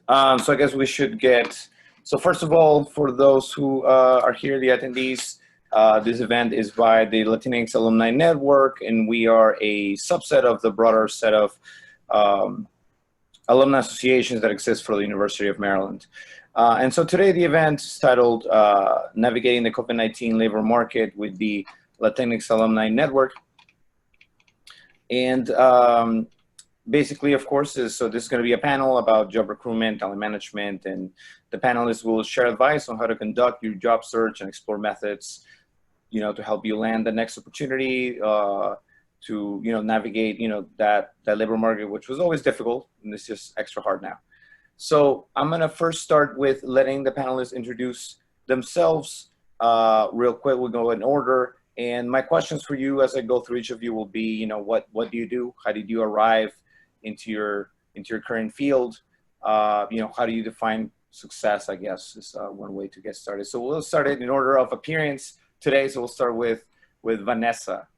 So I guess we should get, so first of all, for those who are here, the attendees, this event is by the Latinx Alumni Network, and we are a subset of the broader set of alumni associations that exist for the University of Maryland. And so today the event is titled Navigating the COVID-19 Labor Market with the Latinx Alumni Network. And basically, of course, so this is going to be a panel about job recruitment, talent management, and the panelists will share advice on how to conduct your job search and explore methods, to help you land the next opportunity, to navigate that labor market, which was always difficult, and it's just extra hard now. So I'm going to first start with letting the panelists introduce themselves real quick. We'll go in order. And my questions for you as I go through each of you will be, what do you do? How did you arrive into your current field? How do you define success, I guess, is one way to get started. So we'll start it in order of appearance today. So we'll start with Vanessa.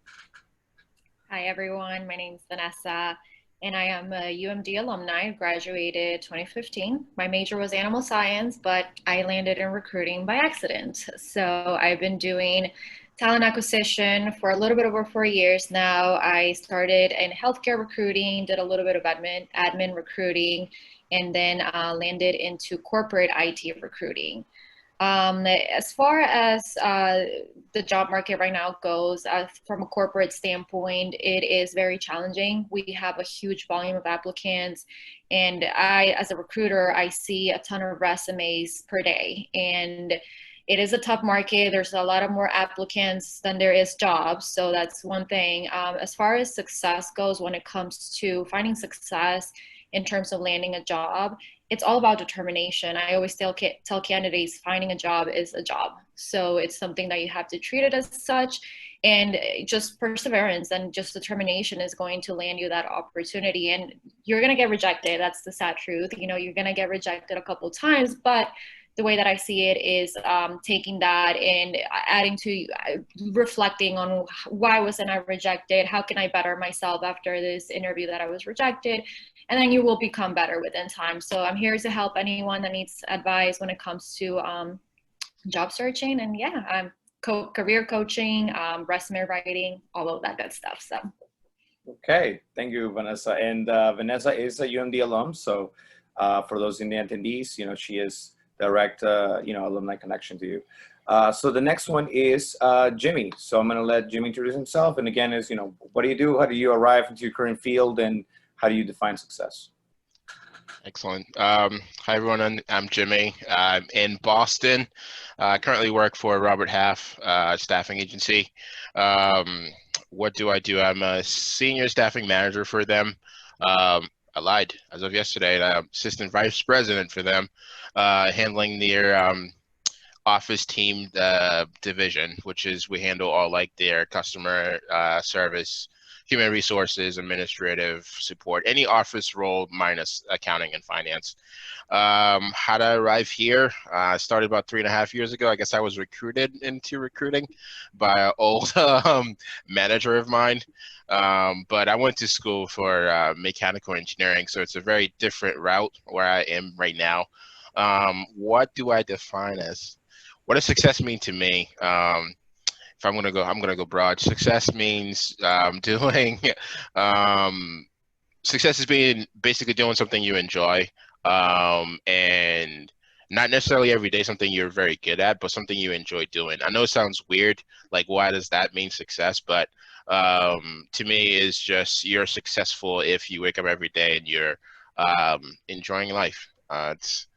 Hi, everyone. My name is Vanessa, and I am a UMD alumni, graduated 2015. My major was animal science, but I landed in recruiting by accident. So I've been doing talent acquisition for a little bit over 4 years now. I started in healthcare recruiting, did a little bit of admin recruiting, and then landed into corporate IT recruiting. As far as the job market right now goes, from a corporate standpoint, it is very challenging. We have a huge volume of applicants, and as a recruiter, I see a ton of resumes per day, and it is a tough market. There's a lot of more applicants than there is jobs. So that's one thing. As far as success goes, when it comes to finding success in terms of landing a job, it's all about determination. I always tell candidates finding a job is a job. So it's something that you have to treat it as such. And just perseverance and just determination is going to land you that opportunity. And you're going to get rejected. That's the sad truth. You're going to get rejected a couple of times, but the way that I see it is taking that and adding to reflecting on why wasn't I rejected? How can I better myself after this interview that I was rejected? And then you will become better within time. So I'm here to help anyone that needs advice when it comes to job searching. And yeah, I'm career coaching, resume writing, all of that good stuff. So. Okay, thank you, Vanessa. And Vanessa is a UMD alum. So for those in the attendees, she is direct, alumni connection to you. So the next one is Jimmy. So I'm going to let Jimmy introduce himself. And again, is, what do you do? How do you arrive into your current field? And how do you define success? Excellent. Hi, everyone. I'm Jimmy. I'm in Boston. I currently work for Robert Half staffing agency. What do I do? I'm a senior staffing manager for them. I lied. As of yesterday, I'm assistant vice president for them, handling their office team division, which is we handle all like their customer service, human resources, administrative support, any office role minus accounting and finance. How did I arrive here? I started about 3.5 years ago. I guess I was recruited into recruiting by an old manager of mine. But I went to school for mechanical engineering, so it's a very different route where I am right now. What do I define as? What does success mean to me? If I'm gonna go broad. Success means success is being basically doing something you enjoy, and not necessarily every day something you're very good at, but something you enjoy doing. I know it sounds weird, like why does that mean success? But to me, it's just you're successful if you wake up every day and you're enjoying life. It's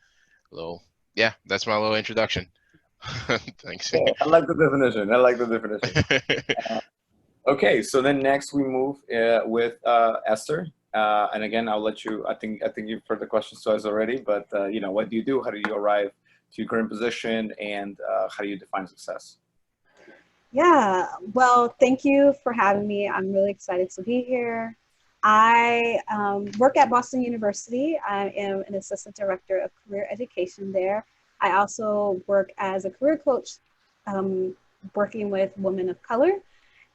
a little, yeah, that's my little introduction. Thanks. Yeah, I like the definition. Okay, so then next we move with Esther. And again, I'll let you, I think you've heard the questions twice already, but what do you do? How do you arrive to your current position? And how do you define success? Yeah, well, thank you for having me. I'm really excited to be here. I work at Boston University. I am an assistant director of career education there. I also work as a career coach, working with women of color.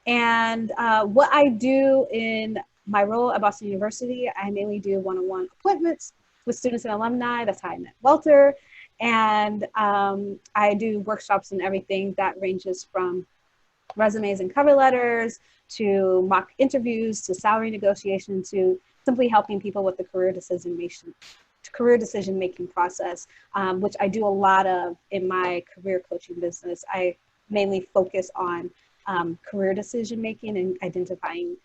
And what I do in my role at Boston University, I mainly do one-on-one appointments with students and alumni. That's how I met Walter. And I do workshops and everything that ranges from resumes and cover letters to mock interviews to salary negotiation to simply helping people with the career decision making process, which I do a lot of in my career coaching business. I mainly focus on career decision making and identifying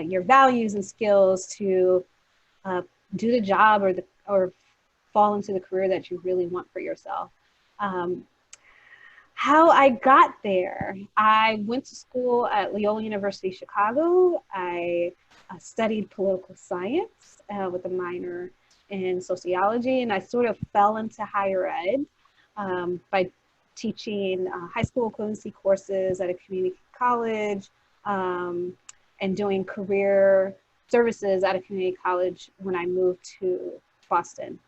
your values and skills to do the job or fall into the career that you really want for yourself. How I got there, I went to school at Loyola University Chicago. I studied political science with a minor in sociology, and I sort of fell into higher ed by teaching high school equivalency courses at a community college and doing career services at a community college when I moved to Boston.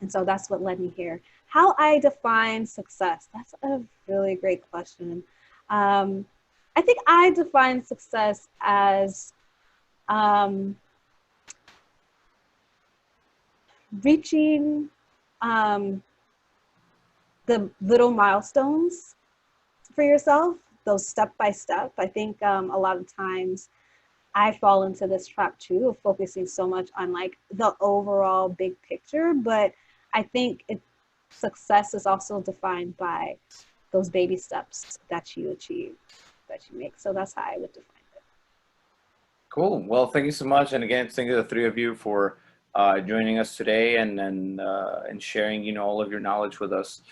And so that's what led me here. How I define success, that's a really great question. I think I define success as reaching the little milestones for yourself, those step by step. I think a lot of times I fall into this trap too of focusing so much on like the overall big picture, but I think success is also defined by those baby steps that you achieve, that you make. So that's how I would define it. Cool. Well, thank you so much. And again, thank you to the three of you for joining us today and sharing, all of your knowledge with us.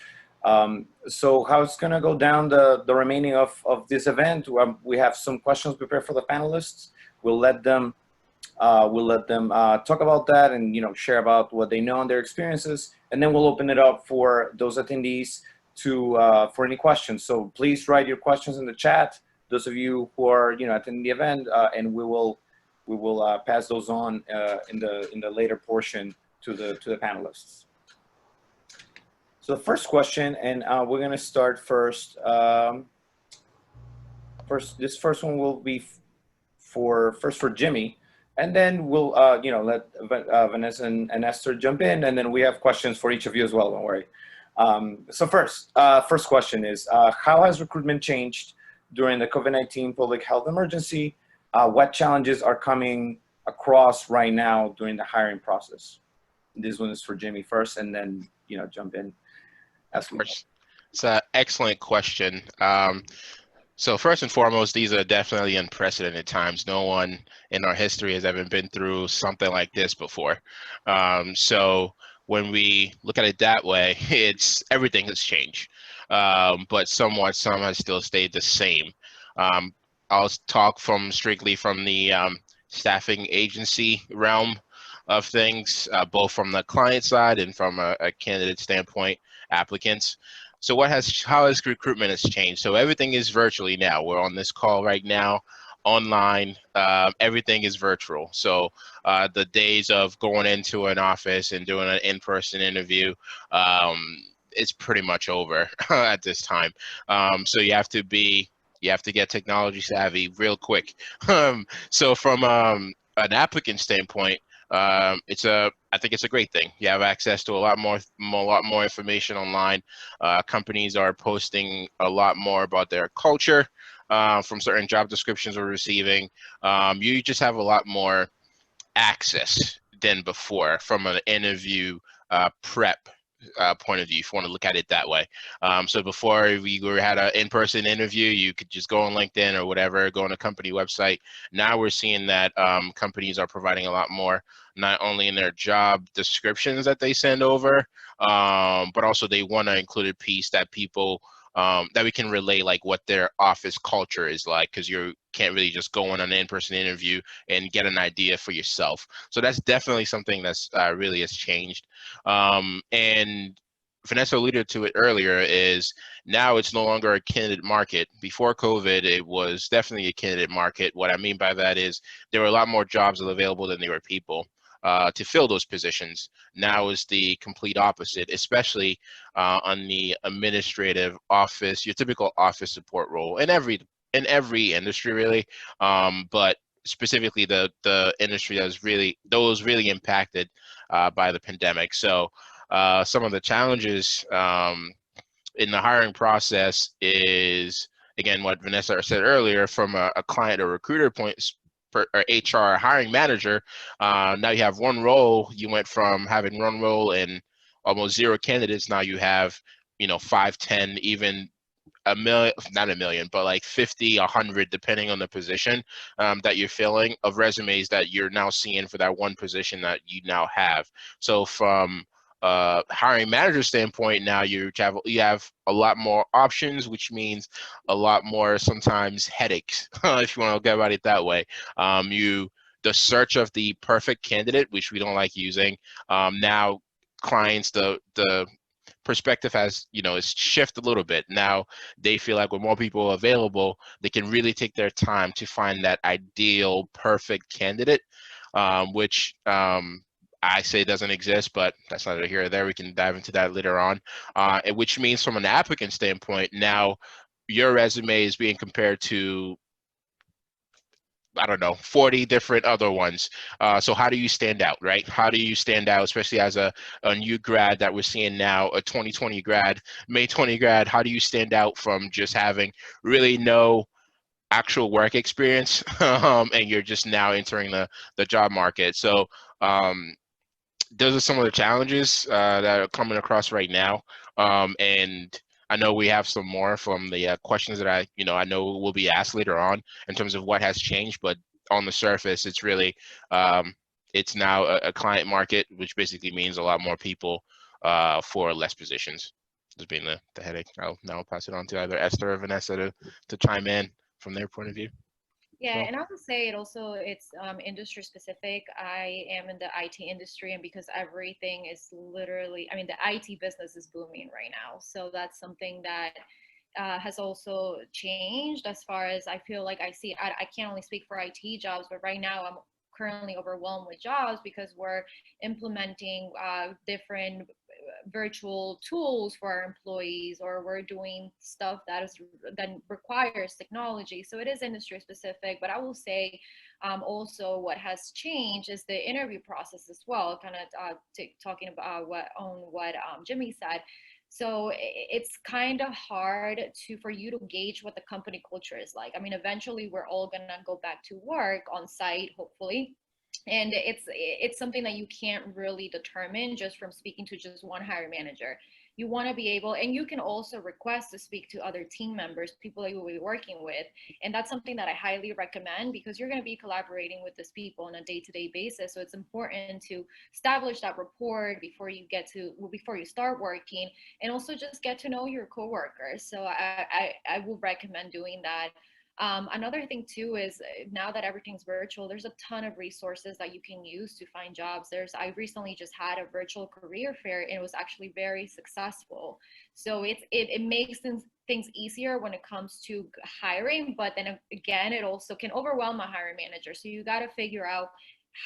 So how it's going to go down the remaining of this event, we have some questions prepared for the panelists. We'll let them talk about that and share about what they know on their experiences, and then we'll open it up for those attendees to for any questions. So please write your questions in the chat, those of you who are attending the event, and we will pass those on in the later portion to the panelists. So the first question, and we're going to start first. This first one will be for Jimmy, and then we'll let Vanessa and Esther jump in, and then we have questions for each of you as well. Don't worry. So first question is, how has recruitment changed during the COVID-19 public health emergency? What challenges are coming across right now during the hiring process? This one is for Jimmy first, and then jump in. Of course. It's an excellent question. So first and foremost, these are definitely unprecedented times. No one in our history has ever been through something like this before. So when we look at it that way, everything has changed, but somewhat some has still stayed the same. I'll talk strictly from the staffing agency realm of things, both from the client side and from a candidate standpoint, applicants. So how has recruitment has changed? So everything is virtually now. We're on this call right now, online. Everything is virtual. So the days of going into an office and doing an in-person interview, it's pretty much over at this time. So you have to get technology savvy real quick. So from an applicant standpoint, I think it's a great thing. You have access to a lot more information online. Companies are posting a lot more about their culture from certain job descriptions we're receiving. You just have a lot more access than before from an interview prep point of view, if you want to look at it that way. So before we had an in-person interview, you could just go on LinkedIn or whatever, go on a company website. Now we're seeing that companies are providing a lot more, not only in their job descriptions that they send over, but also they want to include a piece that people that we can relay like what their office culture is like, because you can't really just go on an in-person interview and get an idea for yourself. So that's definitely something that's really has changed. And Vanessa alluded to it earlier, is now it's no longer a candidate market. Before COVID, it was definitely a candidate market. What I mean by that is there were a lot more jobs available than there were people to fill those positions. Now is the complete opposite, especially on the administrative office, your typical office support role in every industry really, but specifically the industry that was really impacted by the pandemic. So some of the challenges in the hiring process is, again, what Vanessa said earlier, from a client or recruiter point, or HR hiring manager. Now you have one role. You went from having one role and almost zero candidates. Now you have, 5, 10, even a million, not a million, but like 50, 100, depending on the position that you're filling, of resumes that you're now seeing for that one position that you now have. So from hiring manager standpoint, now you have a lot more options, which means a lot more sometimes headaches, if you want to look about it that way. The search of the perfect candidate, which we don't like using, now clients, the perspective has, is shift a little bit. Now they feel like with more people available, they can really take their time to find that ideal perfect candidate, which I say doesn't exist, but that's neither here or there. We can dive into that later on. Which means from an applicant standpoint, now your resume is being compared to, I don't know, 40 different other ones. So how do you stand out, right? How do you stand out, especially as a new grad that we're seeing now, a 2020 grad, May 20 grad? How do you stand out from just having really no actual work experience and you're just now entering the job market? So those are some of the challenges that are coming across right now. And I know we have some more from the questions that I know will be asked later on in terms of what has changed, but on the surface, it's really, it's now a client market, which basically means a lot more people for less positions. This being the headache. I'll now pass it on to either Esther or Vanessa to chime in from their point of view. Yeah, and I would say it's industry specific. I am in the IT industry, and because everything is literally, the IT business is booming right now. So that's something that has also changed as far as I feel like I see. I can't only speak for IT jobs, but right now I'm currently overwhelmed with jobs because we're implementing different virtual tools for our employees, or we're doing stuff that requires technology. So it is industry specific, but I will say also what has changed is the interview process as well, kind of talking about what Jimmy said. So it's kind of hard for you to gauge what the company culture is like. Eventually we're all gonna go back to work on site, hopefully. And it's something that you can't really determine just from speaking to just one hiring manager. You want to be able, and you can also request to speak to other team members, people that you will be working with. And that's something that I highly recommend, because you're going to be collaborating with these people on a day-to-day basis. So it's important to establish that rapport before you start working, and also just get to know your coworkers. So I will recommend doing that. Another thing too is now that everything's virtual, there's a ton of resources that you can use to find jobs. I recently just had a virtual career fair, and it was actually very successful. So it makes things easier when it comes to hiring, but then again, it also can overwhelm a hiring manager. So you got to figure out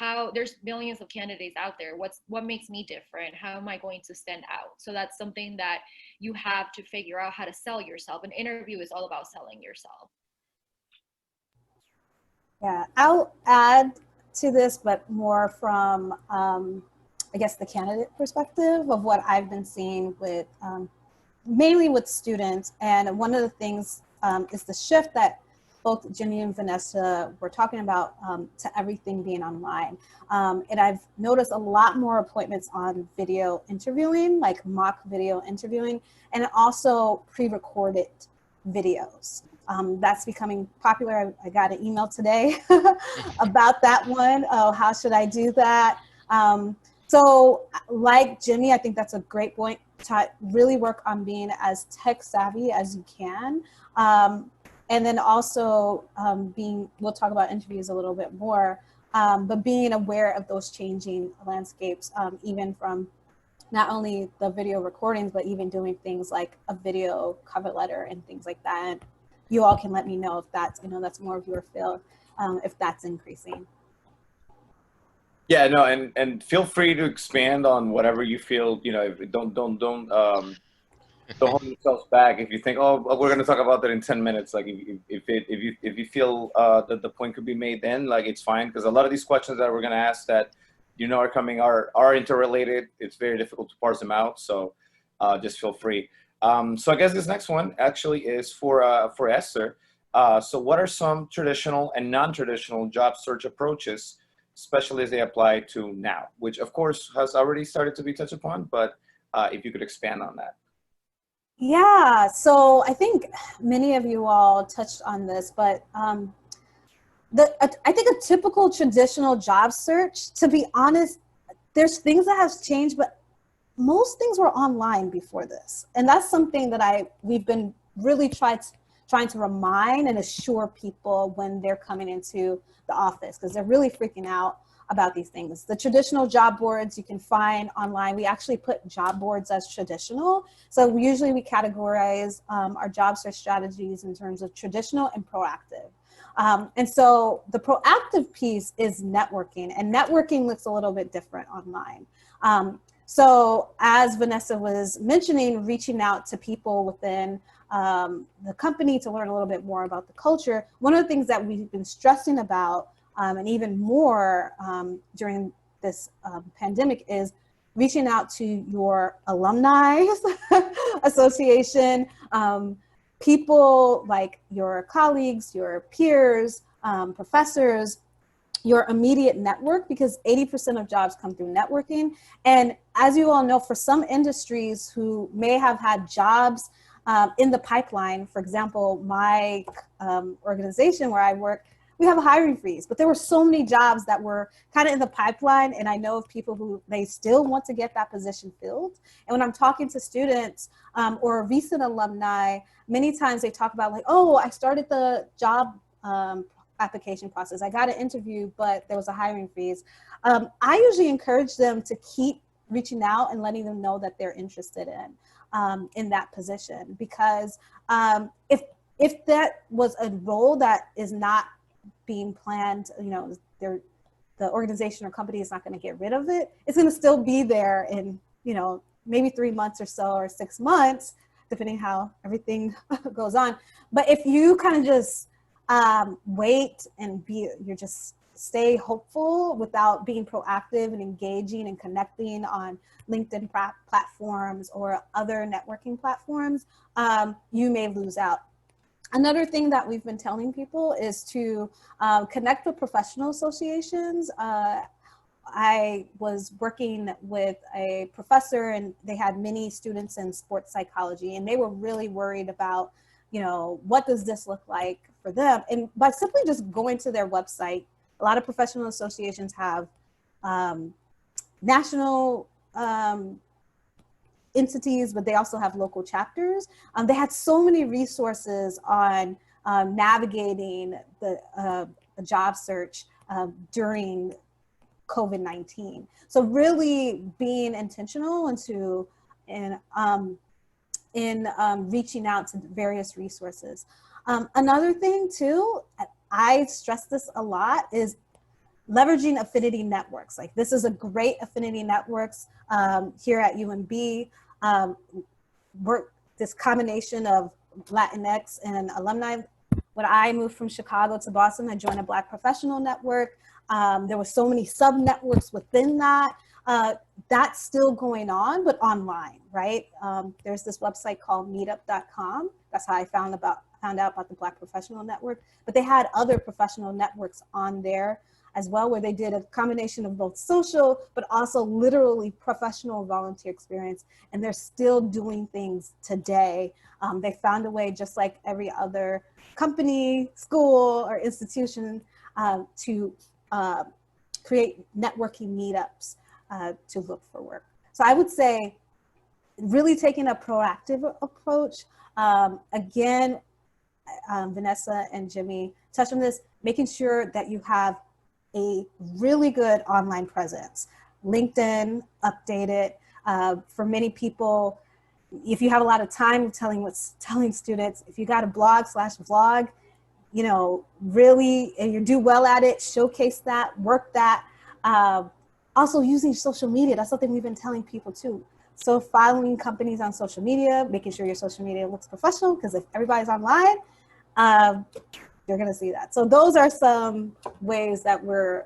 how there's millions of candidates out there. What makes me different? How am I going to stand out? So that's something that you have to figure out, how to sell yourself. An interview is all about selling yourself. Yeah, I'll add to this, but more from, I guess, the candidate perspective of what I've been seeing with, mainly with students. And one of the things is the shift that both Jimmy and Vanessa were talking about to everything being online. And I've noticed a lot more appointments on video interviewing, like mock video interviewing, and also pre-recorded videos. That's becoming popular. I got an email today about that one. Oh, how should I do that? So like Jimmy, I think that's a great point to really work on being as tech savvy as you can. And then also we'll talk about interviews a little bit more, but being aware of those changing landscapes, even from not only the video recordings, but even doing things like a video cover letter and things like that. You all can let me know if that's, that's more of your field, if that's increasing. Yeah, no, and feel free to expand on whatever you feel, don't don't hold yourselves back. If you think, oh, we're going to talk about that in 10 minutes, like if you feel that the point could be made, then like it's fine, because a lot of these questions that we're going to ask that are coming are interrelated. It's very difficult to parse them out, so just feel free. So I guess this next one actually is for Esther. So what are some traditional and non-traditional job search approaches, especially as they apply to now, which of course has already started to be touched upon, but if you could expand on that. Yeah, so I think many of you all touched on this, but I think a typical traditional job search, to be honest, there's things that have changed, but most things were online before this. And that's something that we've been really trying to remind and assure people when they're coming into the office, because they're really freaking out about these things. The traditional job boards you can find online. We actually put job boards as traditional. So usually we categorize our job search strategies in terms of traditional and proactive. And so the proactive piece is networking, and networking looks a little bit different online. So as Vanessa was mentioning, reaching out to people within the company to learn a little bit more about the culture. One of the things that we've been stressing about, and even more during this pandemic, is reaching out to your alumni association, people like your colleagues, your peers, professors, your immediate network, because 80% of jobs come through networking. And as you all know, for some industries who may have had jobs in the pipeline, for example, my organization where I work, we have a hiring freeze, but there were so many jobs that were kind of in the pipeline. And I know of people who they still want to get that position filled. And when I'm talking to students or recent alumni, many times they talk about like, oh, I started the job application process. I got an interview, but there was a hiring freeze. I usually encourage them to keep reaching out and letting them know that they're interested in that position, because if that was a role that is not being planned, the organization or company is not going to get rid of it. It's going to still be there in, maybe 3 months or so, or 6 months, depending how everything goes on. But if you kind of just wait and you're just stay hopeful without being proactive and engaging and connecting on LinkedIn platforms or other networking platforms, you may lose out. Another thing that we've been telling people is to connect with professional associations. I was working with a professor, and they had many students in sports psychology, and they were really worried about, what does this look like for them? And by simply just going to their website, a lot of professional associations have national entities, but they also have local chapters. They had so many resources on navigating the job search during COVID-19. So really being intentional in reaching out to various resources. Another thing too, I stress this a lot, is leveraging affinity networks. Like, this is a great affinity networks here at UMB. This combination of Latinx and alumni. When I moved from Chicago to Boston, I joined a Black professional network. There were so many sub networks within that. That's still going on, but online, right? There's this website called meetup.com. That's how I found out about the Black professional network. But they had other professional networks on there as well, where they did a combination of both social, but also literally professional volunteer experience. And they're still doing things today. They found a way, just like every other company, school, or institution, to create networking meetups to look for work. So I would say really taking a proactive approach. Again, Vanessa and Jimmy touched on this, making sure that you have a really good online presence. LinkedIn, updated. For many people, if you have a lot of time, telling students, if you got a blog/vlog, really, and you do well at it, showcase that, work that. Also using social media, that's something we've been telling people too. So following companies on social media, making sure your social media looks professional, because if everybody's online, you're going to see that. So those are some ways that we're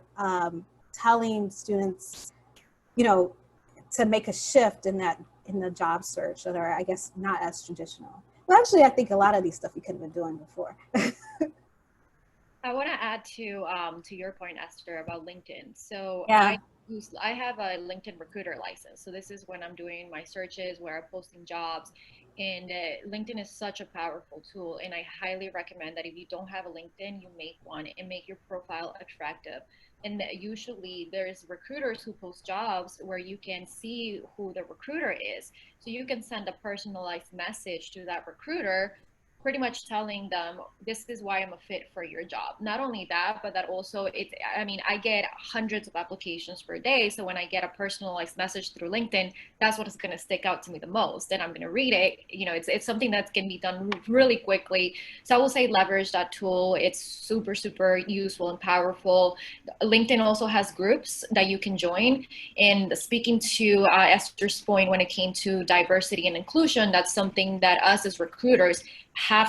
telling students, you know, to make a shift in the job search that are, I guess, not as traditional. Well, actually, I think a lot of these stuff you could have been doing before. I want to add to your point, Esther, about LinkedIn. So Yeah. I have a LinkedIn recruiter license. So this is when I'm doing my searches, where I'm posting jobs. And LinkedIn is such a powerful tool. And I highly recommend that if you don't have a LinkedIn, you make one and make your profile attractive. And usually there's recruiters who post jobs where you can see who the recruiter is. So you can send a personalized message to that recruiter, pretty much telling them, this is why I'm a fit for your job. Not only that, but that also I get hundreds of applications per day. So when I get a personalized message through LinkedIn, that's what is going to stick out to me the most. And I'm going to read it. You know, it's something that can be done really quickly. So I will say leverage that tool. It's super, super useful and powerful. LinkedIn also has groups that you can join. And speaking to Esther's point, when it came to diversity and inclusion, that's something that us as recruiters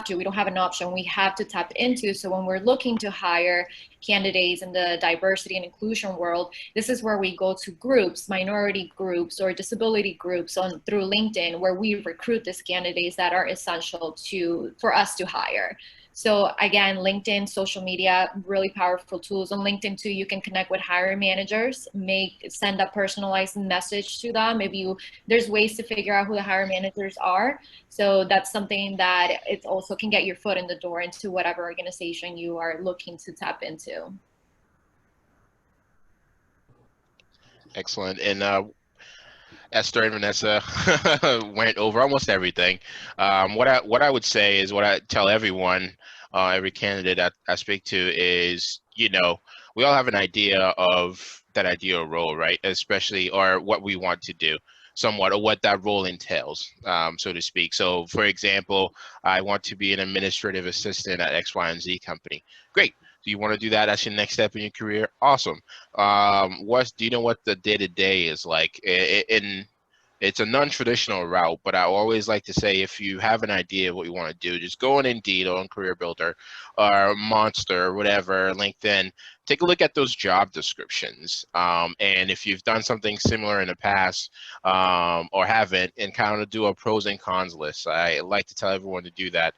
we don't have an option, we have to tap into. So when we're looking to hire candidates in the diversity and inclusion world, this is where we go to groups, minority groups or disability groups through LinkedIn, where we recruit these candidates that are essential for us to hire. So again, LinkedIn, social media, really powerful tools. On LinkedIn too, you can connect with hiring managers, send a personalized message to them. There's ways to figure out who the hiring managers are. So that's something that it also can get your foot in the door into whatever organization you are looking to tap into. Excellent. And Esther and Vanessa went over almost everything. What I would say is what I tell everyone, every candidate I speak to is, we all have an idea of that ideal role, right? Especially, or what we want to do somewhat, or what that role entails, so to speak. So for example, I want to be an administrative assistant at X, Y, and Z company. Great. Do you want to do that as your next step in your career? Awesome. Do you know what the day-to-day is like? It's a non-traditional route, but I always like to say, if you have an idea of what you want to do, just go on Indeed or on Career Builder or Monster or whatever, LinkedIn, take a look at those job descriptions. And if you've done something similar in the past or haven't, and kind of do a pros and cons list. I like to tell everyone to do that.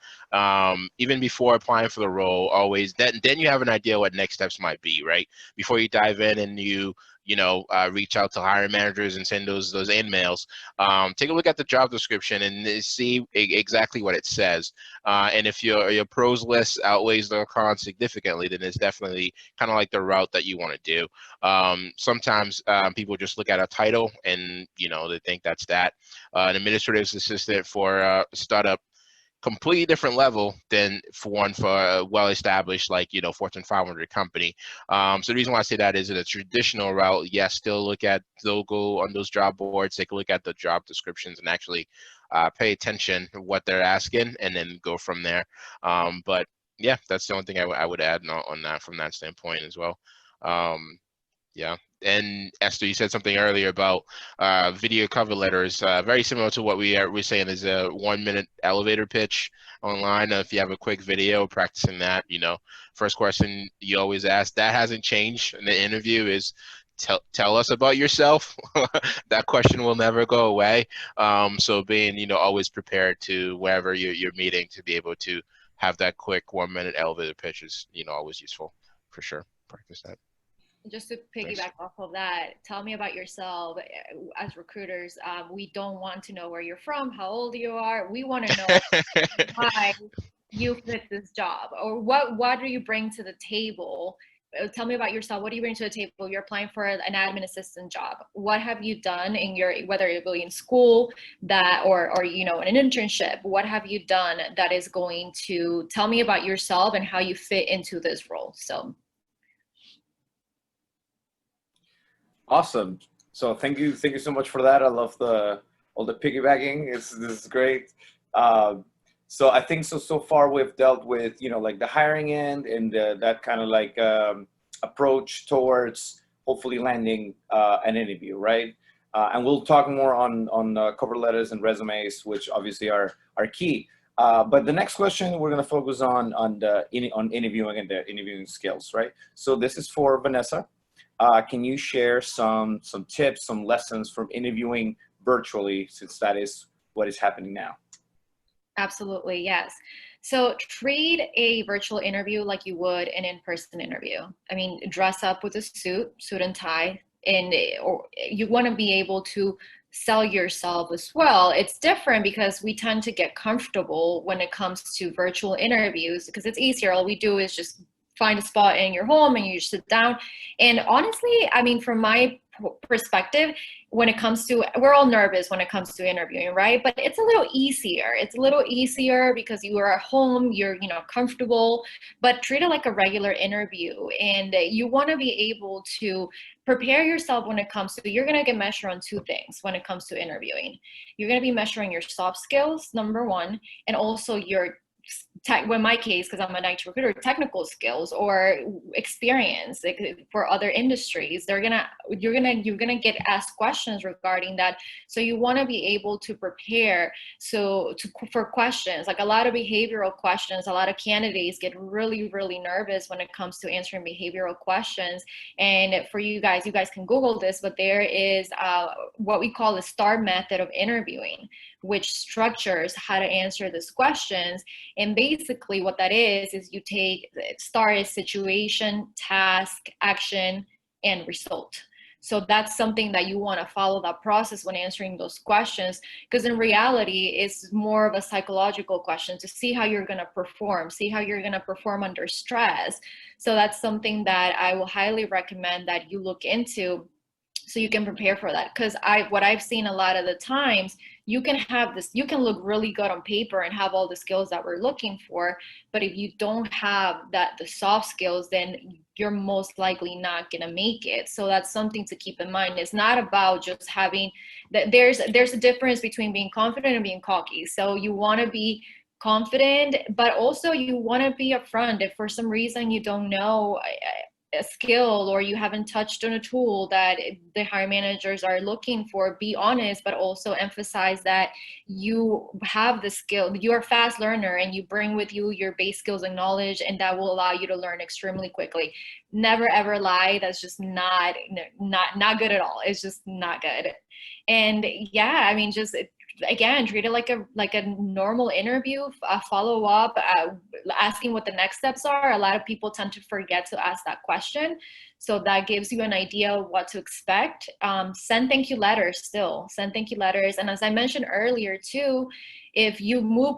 Even before applying for the role, always, then you have an idea what next steps might be, right? Before you dive in and you reach out to hiring managers and send those in-mails, take a look at the job description and see exactly what it says. And if your pros list outweighs the cons significantly, then it's definitely kind of like the route that you want to do. Sometimes people just look at a title and, they think that's that. An administrative assistant for a startup, completely different level than for a well-established, like, Fortune 500 company. So the reason why I say that is, in a traditional route, yes, still go on those job boards, take a look at the job descriptions and actually pay attention to what they're asking, and then go from there. But yeah, that's the only thing I would add on that from that standpoint as well. Yeah. And Esther, you said something earlier about video cover letters, very similar to what we're saying is a 1-minute elevator pitch online. If you have a quick video, practicing that, first question you always ask, that hasn't changed in the interview, is tell us about yourself. That question will never go away. So being, always prepared to wherever you're meeting to be able to have that quick 1-minute elevator pitch is, always useful for sure. Practice that. Just to piggyback off of that, tell me about yourself. As recruiters, we don't want to know where you're from, how old you are. We want to know why you fit this job, or what do you bring to the table. Tell me about yourself. What do you bring to the table? You're applying for an admin assistant job. What have you done whether it be in school or an internship? What have you done that is going to tell me about yourself and how you fit into this role? So. Awesome. So thank you so much for that. I love all the piggybacking. This is great. So I think so far we've dealt with like the hiring end and that kind of like approach towards hopefully landing an interview, right? And we'll talk more on cover letters and resumes, which obviously are key. But the next question we're going to focus on interviewing and the interviewing skills, right? So this is for Vanessa. Can you share some tips, some lessons from interviewing virtually, since that is what is happening now? Absolutely, yes. So treat a virtual interview like you would an in-person interview. I mean, dress up with a suit and tie, or you want to be able to sell yourself as well. It's different because we tend to get comfortable when it comes to virtual interviews because it's easier. All we do is just find a spot in your home and you just sit down. And honestly, I mean, from my perspective, when it comes to, we're all nervous when it comes to interviewing, right? But it's a little easier. It's a little easier because you are at home, you're, comfortable, but treat it like a regular interview. And you want to be able to prepare yourself when it comes to, you're going to get measured on two things when it comes to interviewing. You're going to be measuring your soft skills, number one, and also your in my case, because I'm an IT recruiter, technical skills or experience, like for other industries, you're gonna get asked questions regarding that. So you want to be able to prepare for questions, like a lot of behavioral questions. A lot of candidates get really, really nervous when it comes to answering behavioral questions. And for you guys can Google this, but there is what we call the STAR method of interviewing, which structures how to answer these questions. And basically what that is you take STAR is situation, task, action, and result. So that's something that you want to follow that process when answering those questions, because in reality, it's more of a psychological question to see how you're going to perform under stress. So that's something that I will highly recommend that you look into so you can prepare for that. Because what I've seen a lot of the times, you can look really good on paper and have all the skills that we're looking for, but if you don't have the soft skills, then you're most likely not gonna make it. So that's something to keep in mind. It's not about just having that. There's a difference between being confident and being cocky. So you want to be confident, but also you want to be upfront. If for some reason you don't know a skill or you haven't touched on a tool that the hiring managers are looking for, be honest, but also emphasize that you have the skill, you're a fast learner and you bring with you your base skills and knowledge, and that will allow you to learn extremely quickly. Never ever lie. That's just not good at all. It's just not good. And yeah, I mean, just again, treat it like a normal interview, follow up, asking what the next steps are. A lot of people tend to forget to ask that question. So that gives you an idea of what to expect. Send thank you letters still. Send thank you letters. And as I mentioned earlier too, if you move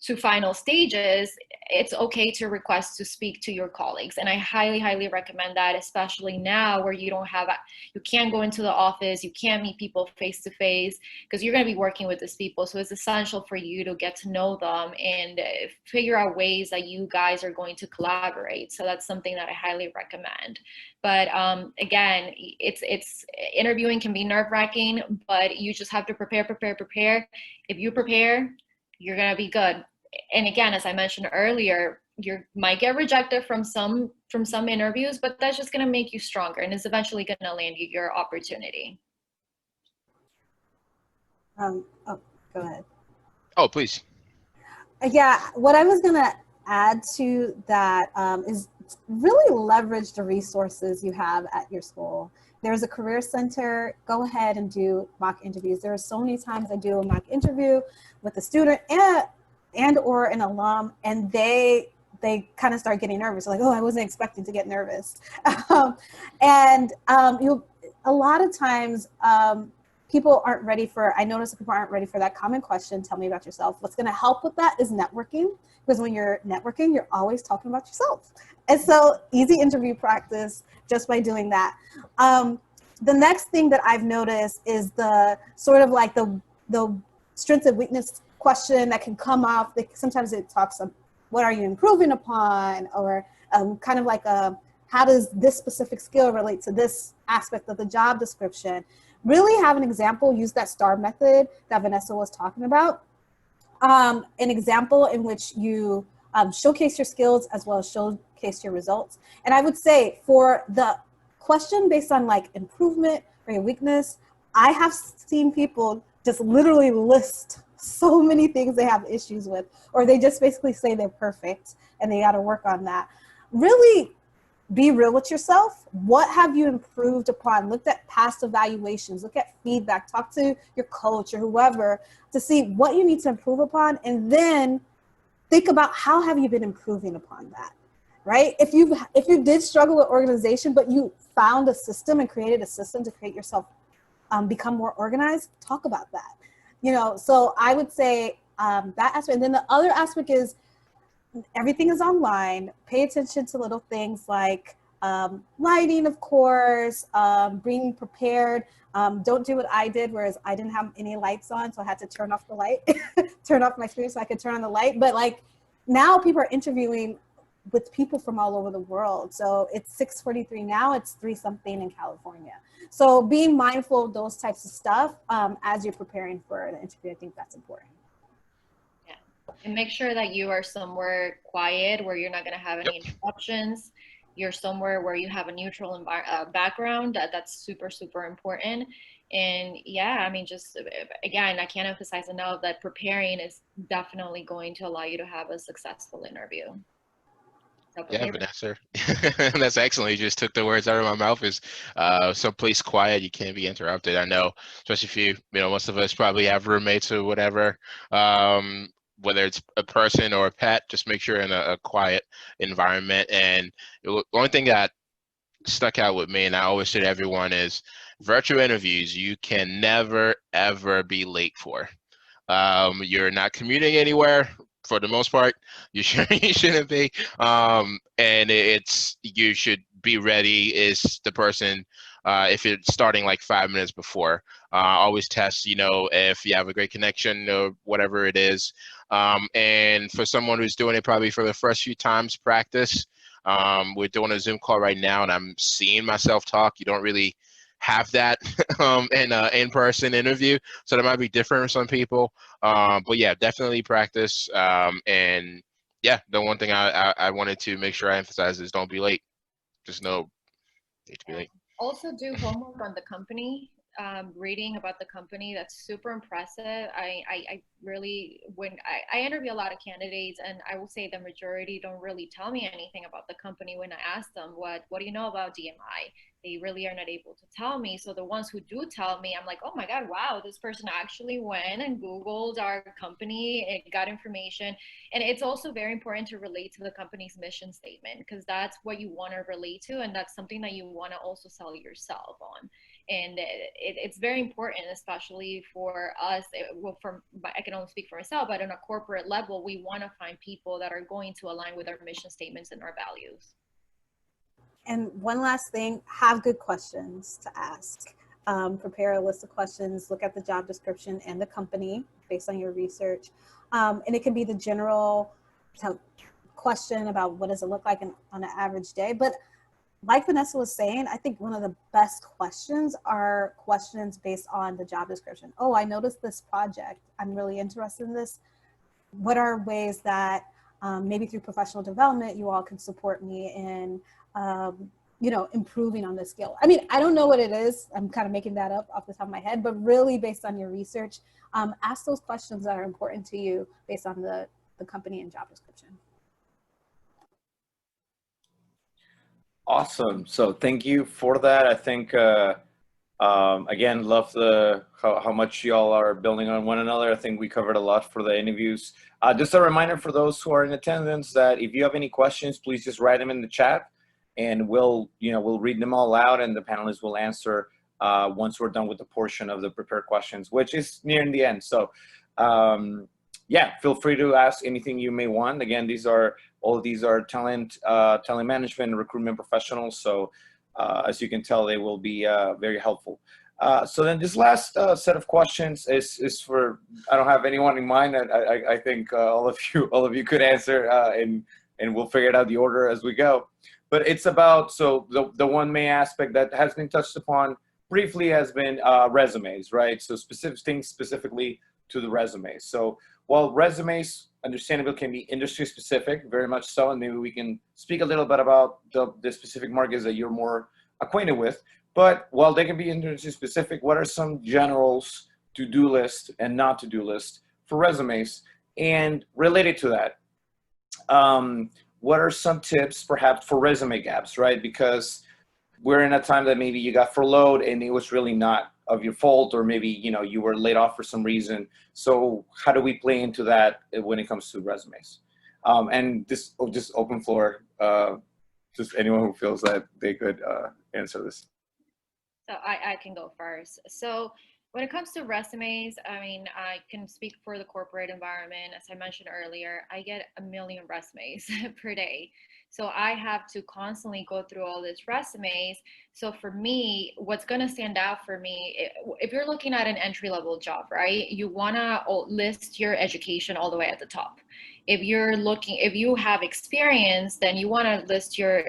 to final stages, it's okay to request to speak to your colleagues. And I highly, highly recommend that, especially now where you can't go into the office, you can't meet people face to face because you're going to be working with these people. So it's essential for you to get to know them and figure out ways that you guys are going to collaborate. So that's something that I highly recommend. But again, it's interviewing can be nerve-wracking, but you just have to prepare. If you prepare, you're going to be good. And again, as I mentioned earlier, you might get rejected from some interviews, but that's just going to make you stronger and it's eventually going to land you your opportunity. Oh, go ahead. Oh, please. Yeah, what I was going to add to that is really leverage the resources you have at your school. There's a career center. Go ahead and do mock interviews. There are so many times I do a mock interview with a student and or an alum, and they kind of start getting nervous. Like, oh, I wasn't expecting to get nervous. A lot of times people aren't ready for, I notice that people aren't ready for that common question, tell me about yourself. What's going to help with that is networking, because when you're networking, you're always talking about yourself. And so easy interview practice just by doing that. The next thing that I've noticed is the sort of like the strengths and weakness question that can come off. Sometimes it talks of what are you improving upon, or kind of like how does this specific skill relate to this aspect of the job description. Really have an example, use that STAR method that Vanessa was talking about. An example in which you showcase your skills as well as showcase your results. And I would say for the question based on like improvement or your weakness, I have seen people just literally list so many things they have issues with, or they just basically say they're perfect and they got to work on that. Really be real with yourself. What have you improved upon? Look at past evaluations, look at feedback, talk to your coach or whoever to see what you need to improve upon, and then think about how have you been improving upon that, right? If you did struggle with organization, but you found a system and created a system to create yourself become more organized, talk about that. So I would say that aspect. And then the other aspect is everything is online. Pay attention to little things like lighting, of course, being prepared. Don't do what I did, whereas I didn't have any lights on, so I had to turn off the light, turn off my screen so I could turn on the light. But like now people are interviewing with people from all over the world. So it's 6:43 now, it's 3-something in California. So being mindful of those types of stuff as you're preparing for an interview, I think that's important. Yeah, and make sure that you are somewhere quiet where you're not going to have any interruptions. You're somewhere where you have a neutral background. That's super, super important. And yeah, I mean, just again, I can't emphasize enough that preparing is definitely going to allow you to have a successful interview. Yeah, Vanessa, that's excellent. You just took the words out of my mouth. Is someplace quiet, you can't be interrupted. I know, especially if most of us probably have roommates or whatever. Whether it's a person or a pet, just make sure in a quiet environment. And the only thing that stuck out with me, and I always say to everyone, is virtual interviews, you can never, ever be late for. You're not commuting anywhere for the most part. You shouldn't be. And you should be ready is the person, if you're starting like 5 minutes before. Always test, if you have a great connection or whatever it is. And for someone who's doing it probably for the first few times, practice. We're doing a Zoom call right now and I'm seeing myself talk. You don't really have that in an in-person interview, so that might be different for some people, but yeah, definitely practice. And yeah, the one thing I wanted to make sure I emphasize is don't be late. Just know need to be late. Also do homework on the company, reading about the company. That's super impressive. I really, when I interview a lot of candidates, and I will say the majority don't really tell me anything about the company when I ask them, what do you know about DMI? They really are not able to tell me. So the ones who do tell me, I'm like, oh my God, wow, this person actually went and Googled our company and got information. And it's also very important to relate to the company's mission statement, because that's what you want to relate to. And that's something that you want to also sell yourself on. And it's very important, especially for us. I can only speak for myself, but on a corporate level, we want to find people that are going to align with our mission statements and our values. And one last thing, have good questions to ask. Prepare a list of questions, look at the job description and the company based on your research. And it can be the general question about what does it look like on an average day. But like Vanessa was saying, I think one of the best questions are questions based on the job description. Oh, I noticed this project. I'm really interested in this. What are ways that maybe through professional development, you all can support me in improving on this skill? I mean, I don't know what it is. I'm kind of making that up off the top of my head, but really based on your research, ask those questions that are important to you based on the company and job description. Awesome. So thank you for that. I think, again, love how much y'all are building on one another. I think we covered a lot for the interviews. Just a reminder for those who are in attendance that if you have any questions, please just write them in the chat and we'll read them all out and the panelists will answer once we're done with the portion of the prepared questions, which is nearing the end. So yeah, feel free to ask anything you may want. Again, all of these are talent management and recruitment professionals. So as you can tell, they will be very helpful. So then this last set of questions is for, I don't have anyone in mind. I think all of you could answer and we'll figure out the order as we go. But it's about, so the one main aspect that has been touched upon briefly has been resumes, right? So specifically to the resumes. So while resumes, understandably, can be industry specific, very much so, and maybe we can speak a little bit about the specific markets that you're more acquainted with. But while they can be industry specific, what are some generals, to-do list and not to-do list for resumes? And related to that, what are some tips perhaps for resume gaps, right? Because we're in a time that maybe you got furloughed and it was really not of your fault, or maybe, you know, you were laid off for some reason. So how do we play into that when it comes to resumes? And this just open floor, just anyone who feels that they could answer this. So I can go first. So when it comes to resumes, I mean, I can speak for the corporate environment. As I mentioned earlier, I get a million resumes per day. So I have to constantly go through all these resumes. So for me, what's going to stand out for me, if you're looking at an entry-level job, right, you want to list your education all the way at the top. If you have experience, then you want to list your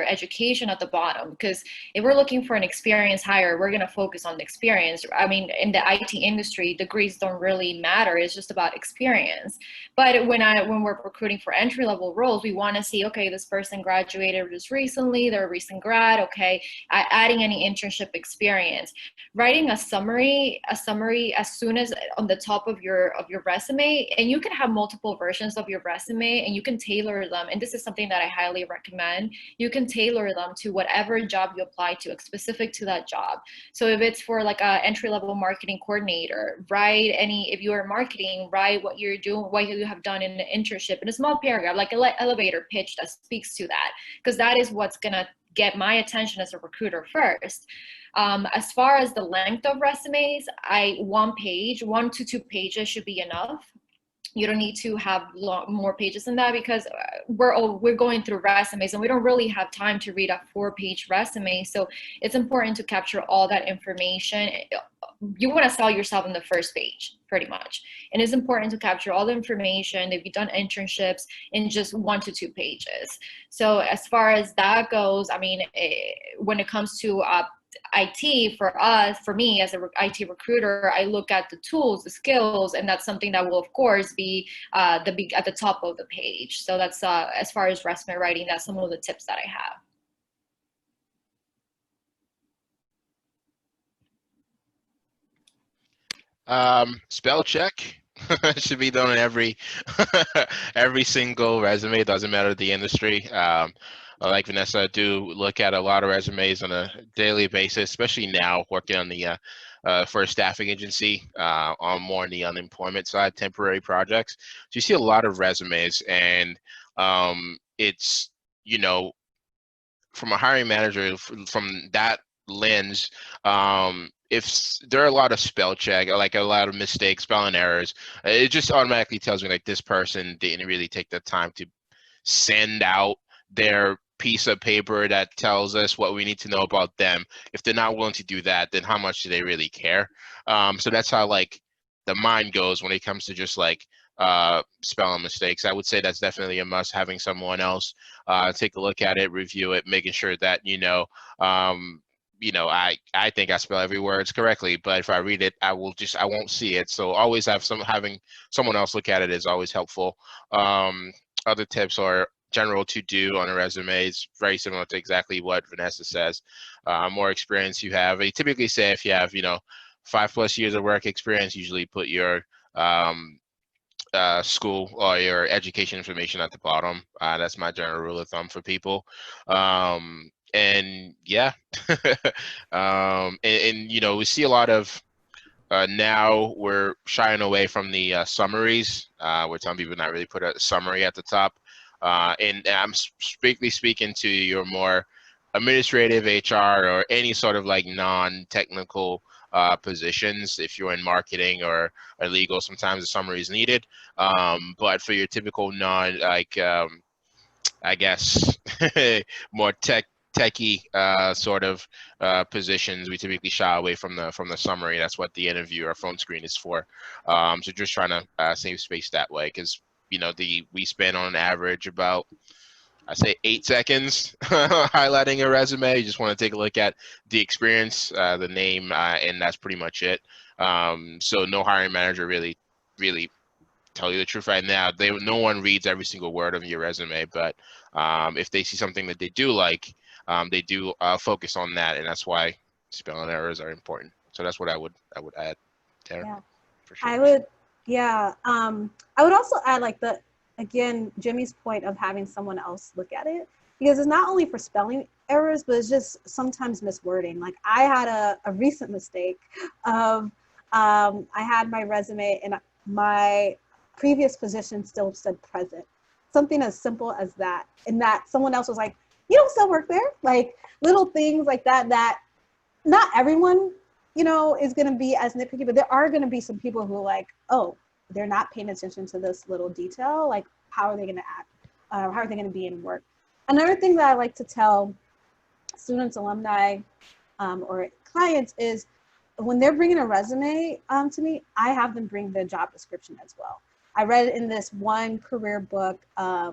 education at the bottom, because if we're looking for an experienced hire, we're going to focus on the experience. I mean, in the IT industry, degrees don't really matter. It's just about experience. But when we're recruiting for entry-level roles, we want to see, okay, this person graduated just recently, they're a recent grad, okay, adding any internship experience. Writing a summary as soon as on the top of your resume, and you can have multiple versions of your resume and you can tailor them. And this is something that I highly recommend. You can tailor them to whatever job you apply to, specific to that job. So if it's for like a entry-level marketing coordinator, write if you are marketing, write what you're doing, what you have done in an internship in a small paragraph, like an elevator pitch that speaks to that, because that is what's gonna get my attention as a recruiter first. As far as the length of resumes, 1 to 2 pages should be enough. You don't need to have more pages than that, because we're going through resumes and we don't really have time to read a 4-page resume. So it's important to capture all that information. You want to sell yourself on the first page, pretty much. And it's important to capture all the information if you've done internships in just 1 to 2 pages. So as far as that goes, I mean, when it comes to IT, for me as a IT recruiter, I look at the tools, the skills, and that's something that will of course be at the top of the page. So that's as far as resume writing, that's some of the tips that I have. Spell check should be done on every every single resume. It doesn't matter the industry. Like Vanessa, I do look at a lot of resumes on a daily basis, especially now working on the for a staffing agency on more on the unemployment side, temporary projects. So you see a lot of resumes, and it's, you know, from a hiring manager, from that lens, if there are a lot of spell check, like a lot of mistakes, spelling errors, it just automatically tells me like this person didn't really take the time to send out their piece of paper that tells us what we need to know about them. If they're not willing to do that, then how much do they really care? So that's how like the mind goes when it comes to just like spelling mistakes. I would say that's definitely a must, having someone else take a look at it, review it, making sure that, you know, I think I spell every word correctly, but if I read it, I won't see it. So always having someone else look at it is always helpful. Other tips are general to do on a resume is very similar to exactly what Vanessa says. More experience you have. They typically say if you have, 5+ years of work experience, usually put your school or your education information at the bottom. That's my general rule of thumb for people. And yeah, and we see a lot of now we're shying away from the summaries, where some people not really put a summary at the top. And I'm strictly speaking to your more administrative HR or any sort of like non-technical positions. If you're in marketing or legal, sometimes a summary is needed. But for your typical I guess more techie sort of positions, we typically shy away from the summary. That's what the interview or phone screen is for. So just trying to save space that way, because we spend on average about, I say, 8 seconds highlighting a resume. You just want to take a look at the experience, the name, and that's pretty much it. So no hiring manager really tell you the truth right now, no one reads every single word of your resume, but if they see something that they do like, they do focus on that, and that's why spelling errors are important. So that's what I would add there. Yeah. For sure. I would, yeah. I would also add like again, Jimmy's point of having someone else look at it, because it's not only for spelling errors, but it's just sometimes miswording. Like I had a recent mistake of, I had my resume and my previous position still said present. Something as simple as that. And that someone else was like, you don't still work there? Like little things like that, that not everyone, you know, is going to be as nitpicky, but there are going to be some people who are like, oh, they're not paying attention to this little detail. Like, how are they going to act? How are they going to be in work? Another thing that I like to tell students, alumni, or clients is when they're bringing a resume to me, I have them bring the job description as well. I read it in this one career book, I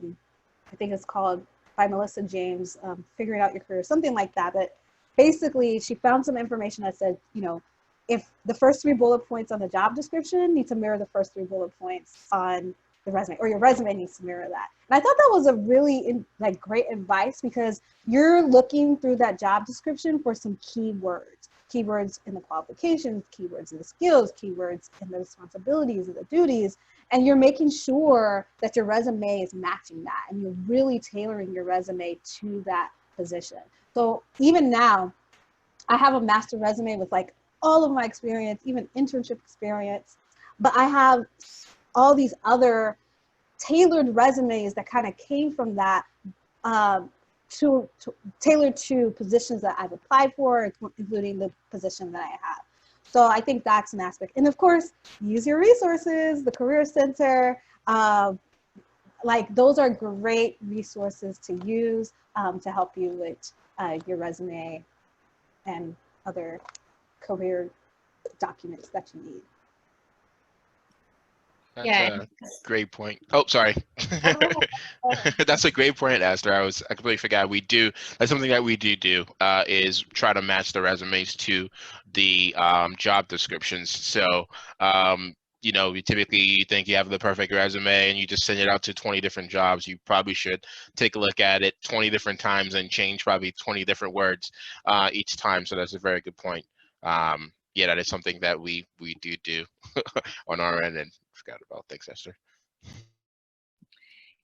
think it's called by Melissa James, Figuring Out Your Career, something like that. But basically, she found some information that said, you know, if the first 3 bullet points on the job description need to mirror the first 3 bullet points on the resume, or your resume needs to mirror that. And I thought that was a really great advice, because you're looking through that job description for some keywords in the qualifications, keywords in the skills, keywords in the responsibilities and the duties, and you're making sure that your resume is matching that, and you're really tailoring your resume to that position. So even now, I have a master resume with like all of my experience, even internship experience, but I have all these other tailored resumes that kind of came from that, tailored to positions that I've applied for, including the position that I have. So I think that's an aspect. And of course, use your resources, the Career Center, like those are great resources to use to help you with your resume and other career documents that you need. That's Yeah. a great point. Oh, sorry. That's a great point, Esther. I completely forgot. That's something that we do is try to match the resumes to the job descriptions. So, you know, you typically think you have the perfect resume and you just send it out to 20 different jobs. You probably should take a look at it 20 different times and change probably 20 different words each time. So that's a very good point. Yeah, that is something that we do on our end, and forgot about. Thanks, Esther.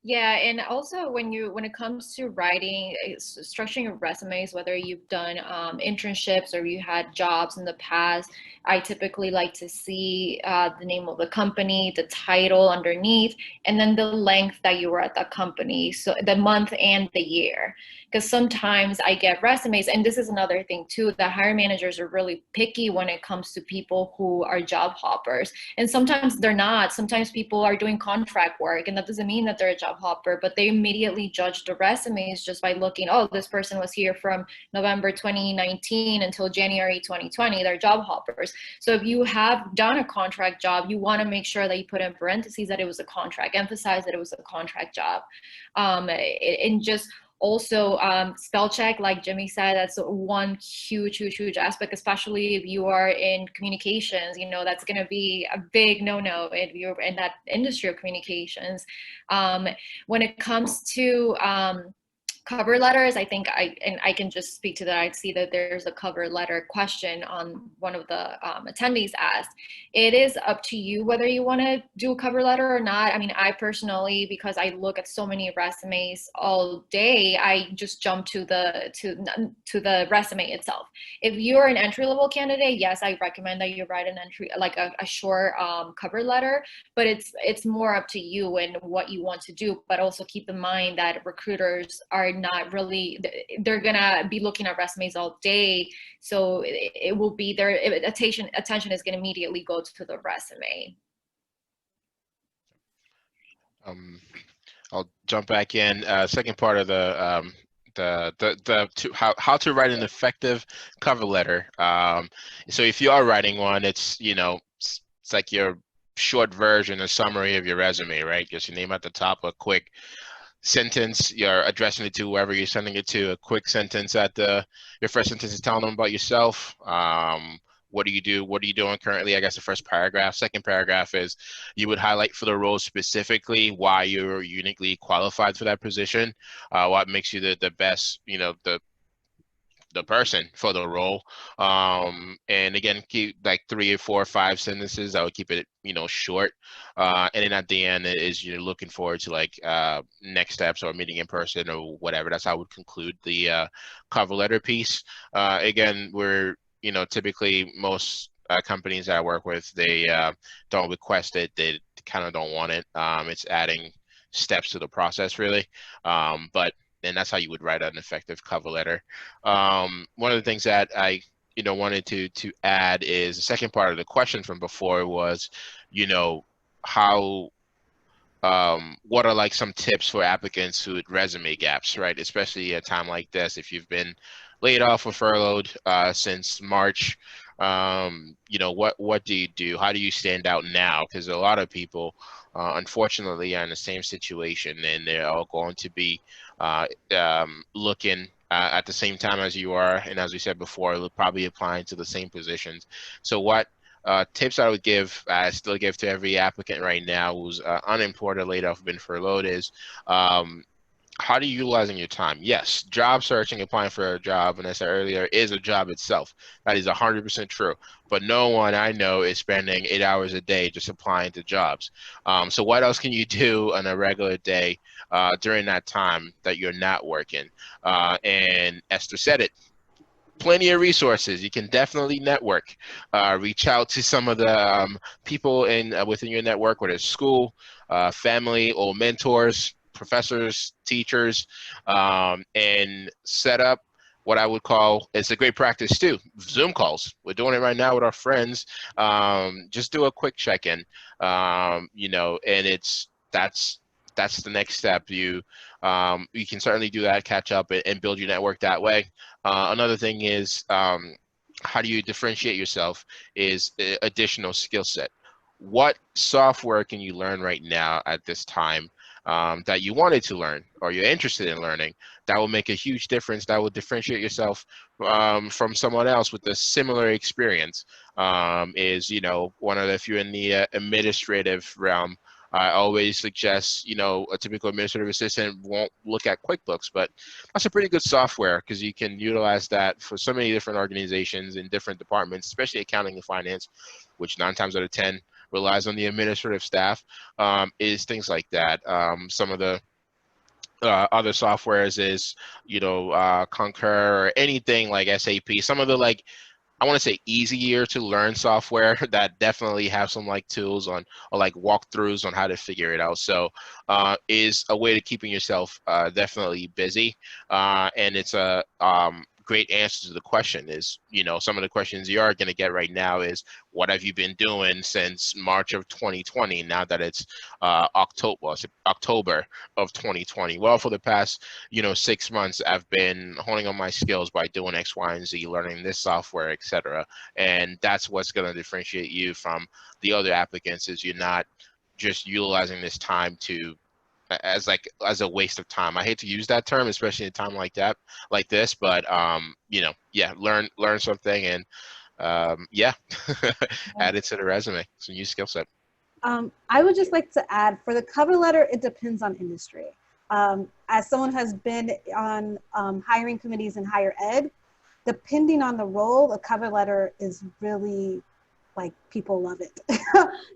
Yeah, and also when it comes to writing, structuring your resumes, whether you've done internships or you had jobs in the past, I typically like to see the name of the company, the title underneath, and then the length that you were at that company, so the month and the year. Because sometimes I get resumes, and this is another thing too, that hiring managers are really picky when it comes to people who are job hoppers. And sometimes they're not. Sometimes people are doing contract work, and that doesn't mean that they're a job hopper, but they immediately judge the resumes just by looking, oh, this person was here from November 2019 until January 2020, they're job hoppers. So if you have done a contract job, you want to make sure that you put in parentheses that it was a contract, emphasize that it was a contract job. And just also spell check, like Jimmy said, that's one huge aspect, especially if you are in communications. You know, that's going to be a big no-no if you're in that industry of communications. When it comes to cover letters, I think I can just speak to that. I see that there's a cover letter question on one of the attendees asked. It is up to you whether you want to do a cover letter or not. I mean, I personally, because I look at so many resumes all day, I just jump to the resume itself. If you're an entry-level candidate, yes, I recommend that you write an entry, like a short cover letter, but it's more up to you and what you want to do. But also keep in mind that recruiters are not really, they're gonna be looking at resumes all day, so it will be their attention is gonna immediately go to the resume. I'll jump back in. Second part of how to write an effective cover letter. So if you are writing one, it's, you know, it's like your short version, a summary of your resume, right? Just your name at the top, a quick sentence, you're addressing it to whoever you're sending it to, a quick sentence at your first sentence is telling them about yourself. What do you do? What are you doing currently? I guess the first paragraph. Second paragraph is you would highlight for the role specifically why you're uniquely qualified for that position, what makes you the best, you know, the the person for the role. And again, keep like 3 or 4 or 5 sentences. I would keep it, short. And then at the end is you're looking forward to like next steps or meeting in person or whatever. That's how I would conclude the cover letter piece. Again, we're, typically most companies that I work with, they don't request it. They kind of don't want it. It's adding steps to the process really. But then that's how you would write an effective cover letter. One of the things that I wanted to add is the second part of the question from before was, how what are like some tips for applicants with resume gaps, right? Especially at a time like this, if you've been laid off or furloughed since March, what do you do? How do you stand out now? Because a lot of people, unfortunately, are in the same situation, and they're all going to be looking at the same time as you are, and as we said before, probably applying to the same positions. So what tips I would give, I still give to every applicant right now who's unemployed or laid off, been furloughed, is how are you utilizing your time? Yes, job searching, applying for a job, and as I said earlier, is a job itself. That is 100% true. But no one I know is spending 8 hours a day just applying to jobs. So what else can you do on a regular day during that time that you're not working? And Esther said it. Plenty of resources. You can definitely network. Reach out to some of the people within your network, whether it's school, family, or mentors, professors, teachers, and set up what I would call, it's a great practice too, Zoom calls. We're doing it right now with our friends. Just do a quick check-in, and that's the next step. You can certainly do that, catch up and build your network that way. Another thing is, how do you differentiate yourself is additional skill set. What software can you learn right now at this time that you wanted to learn or you're interested in learning? That will make a huge difference. That will differentiate yourself from someone else with a similar experience. If you're in the administrative realm, I always suggest, a typical administrative assistant won't look at QuickBooks, but that's a pretty good software because you can utilize that for so many different organizations in different departments, especially accounting and finance, which 9 times out of 10 relies on the administrative staff, is things like that. Some of the other softwares is, Concur or anything like SAP. Some of the I want to say easier to learn software that definitely have some tools on or walkthroughs on how to figure it out. So is a way to keeping yourself definitely busy. And it's a great answer to the question is, some of the questions you are going to get right now is, what have you been doing since March of 2020, now that it's October of 2020? Well, for the past, 6 months, I've been honing on my skills by doing X, Y, and Z, learning this software, etc. And that's what's going to differentiate you from the other applicants, is you're not just utilizing this time as a waste of time. I hate to use that term, especially in a time like this, but learn something and add it to the resume. It's a new skill set. I would just like to add, for the cover letter, it depends on industry. As someone who has been on hiring committees in higher ed, depending on the role, the cover letter is really people love it.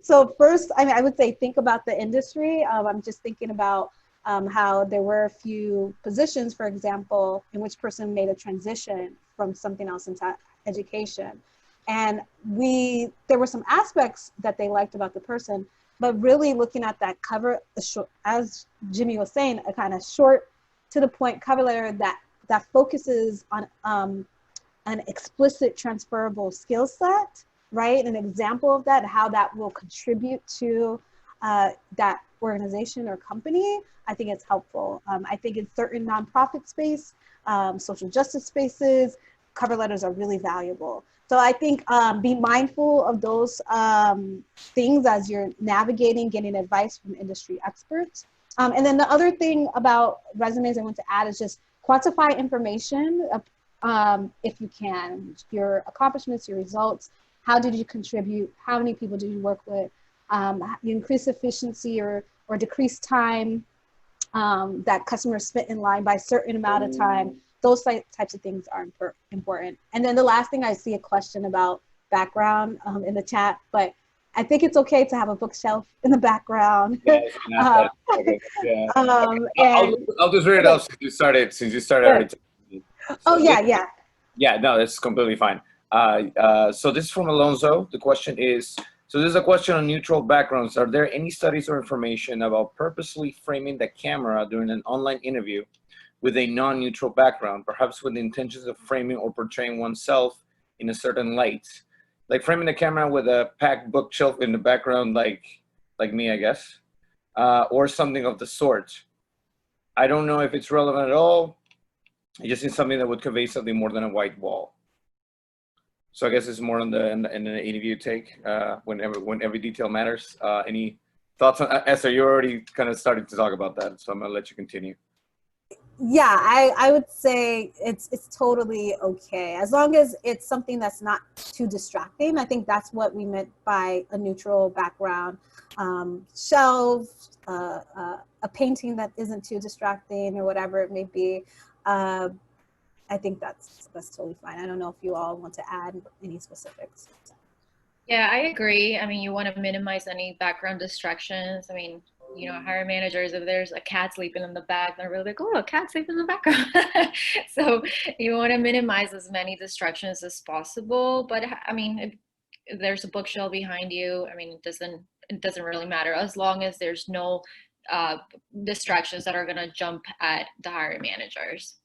So first, I would say think about the industry. I'm just thinking about how there were a few positions, for example, in which person made a transition from something else into education. And there were some aspects that they liked about the person, but really looking at that cover, as Jimmy was saying, a kind of short to the point cover letter that focuses on an explicit transferable skill set, right? An example of that, how that will contribute to that organization or company, I think it's helpful. I think in certain nonprofit space, social justice spaces, cover letters are really valuable. So I think be mindful of those things as you're navigating, getting advice from industry experts. And then the other thing about resumes I want to add is just quantify information if you can, your accomplishments, your results. How did you contribute? How many people did you work with? You increase efficiency or decrease time that customers spent in line by a certain amount of time. those types of things are important. And then the last thing, I see a question about background in the chat, but I think it's okay to have a bookshelf in the background. Yeah, I was gonna ask that. Okay. Yeah. And I'll just read it out since you started already. oh yeah, yeah. Yeah, no, that's completely fine. So this is from Alonso. The question is, so this is a question on neutral backgrounds. Are there any studies or information about purposely framing the camera during an online interview with a non-neutral background, perhaps with the intentions of framing or portraying oneself in a certain light? Like framing the camera with a packed bookshelf in the background, like me, I guess, or something of the sort. I don't know if it's relevant at all. It just is something that would convey something more than a white wall. So I guess it's more on the in the interview take when every detail matters. Any thoughts on Esther? You already kind of started to talk about that, so I'm gonna let you continue. Yeah, I would say it's totally okay as long as it's something that's not too distracting. I think that's what we meant by a neutral background. Shelves, a painting that isn't too distracting or whatever it may be. I think that's totally fine. I don't know if you all want to add any specifics. Yeah, I agree. I mean, you want to minimize any background distractions. I mean, you know, hiring managers, if there's a cat sleeping in the back, they're really like, oh, a cat sleeping in the background. So you want to minimize as many distractions as possible. But I mean, if there's a bookshelf behind you, I mean, it doesn't really matter as long as there's no distractions that are going to jump at the hiring managers.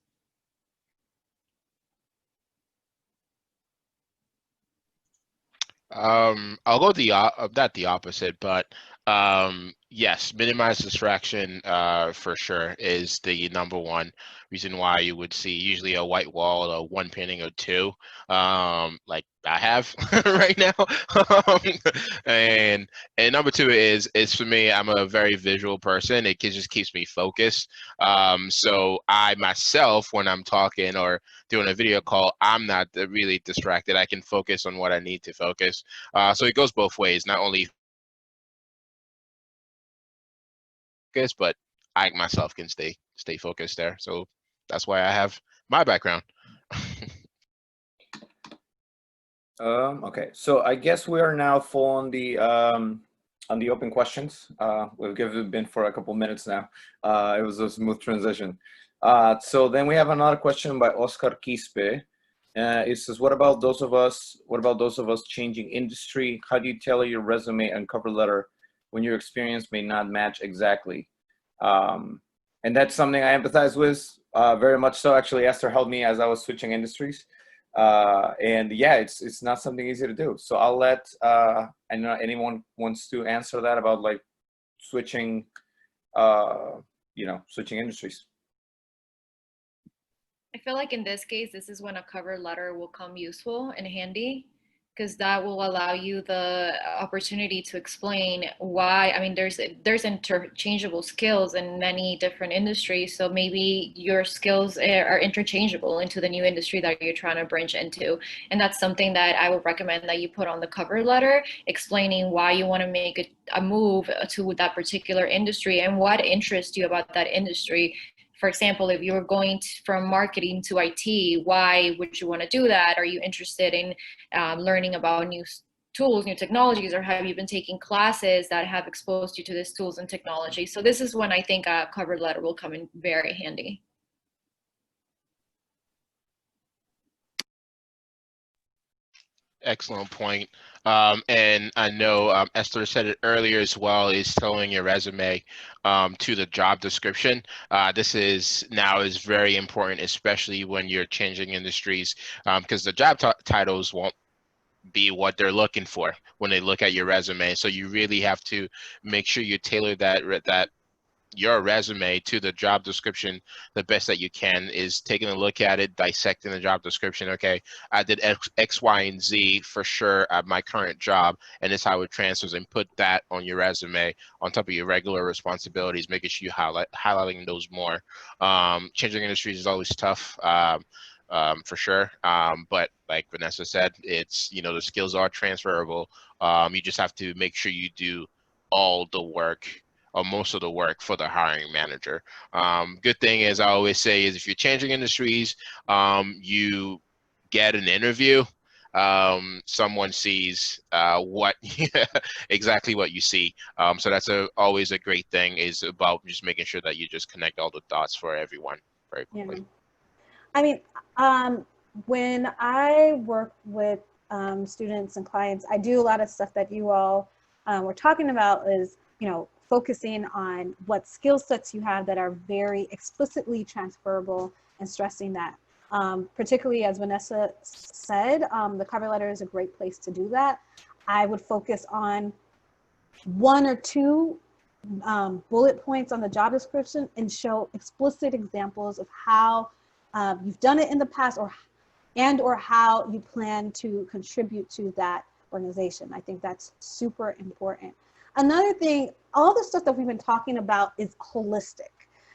I'll go not the opposite, but yes, minimize distraction for sure is the number one reason why you would see usually a white wall, a one painting or two, like I have right now. And number two is for me, I'm a very visual person. It just keeps me focused. So I myself, when I'm talking or doing a video call, I'm not really distracted. I can focus on what I need to focus. So it goes both ways, not only focus, but I myself can stay focused there. So that's why I have my background. Okay, so I guess we are now full on the open questions. We've been for a couple minutes now. It was a smooth transition. So then we have another question by Oscar Quispe. It says, what about those of us changing industry? How do you tailor your resume and cover letter when your experience may not match exactly? And that's something I empathize with very much so. Actually, Esther helped me as I was switching industries. And yeah, it's not something easy to do. So I'll let, I know anyone wants to answer that about like switching, switching industries. I feel like in this case, this is when a cover letter will come useful and handy, because that will allow you the opportunity to explain why. I mean, there's interchangeable skills in many different industries, so maybe your skills are interchangeable into the new industry that you're trying to branch into. And that's something that I would recommend that you put on the cover letter, explaining why you want to make a move to that particular industry and what interests you about that industry. For example, if you're going from marketing to IT, why would you want to do that? Are you interested in learning about new tools, new technologies, or have you been taking classes that have exposed you to these tools and technology? So this is when I think a cover letter will come in very handy. Excellent point. And I know Esther said it earlier as well, is tailoring your resume to the job description. This is very important, especially when you're changing industries, because the job titles won't be what they're looking for when they look at your resume. So you really have to make sure you tailor that your resume to the job description the best that you can. Is taking a look at it, dissecting the job description. Okay, I did X, Y, and Z for sure at my current job, and this how it transfers, and put that on your resume on top of your regular responsibilities, making sure you highlighting those more. Changing industries is always tough. For sure. But like Vanessa said, it's, the skills are transferable. You just have to make sure you do all the work most of the work for the hiring manager. Good thing is, I always say, is if you're changing industries, you get an interview. Someone sees what exactly what you see. So that's always a great thing, is about just making sure that you just connect all the dots for everyone very quickly. Yeah. I mean, when I work with students and clients, I do a lot of stuff that you all were talking about, is, you know, focusing on what skill sets you have that are very explicitly transferable, and stressing that. Particularly, as Vanessa said, the cover letter is a great place to do that. I would focus on 1 or 2 bullet points on the job description and show explicit examples of how you've done it in the past, or how you plan to contribute to that organization. I think that's super important. Another thing, all the stuff that we've been talking about is holistic.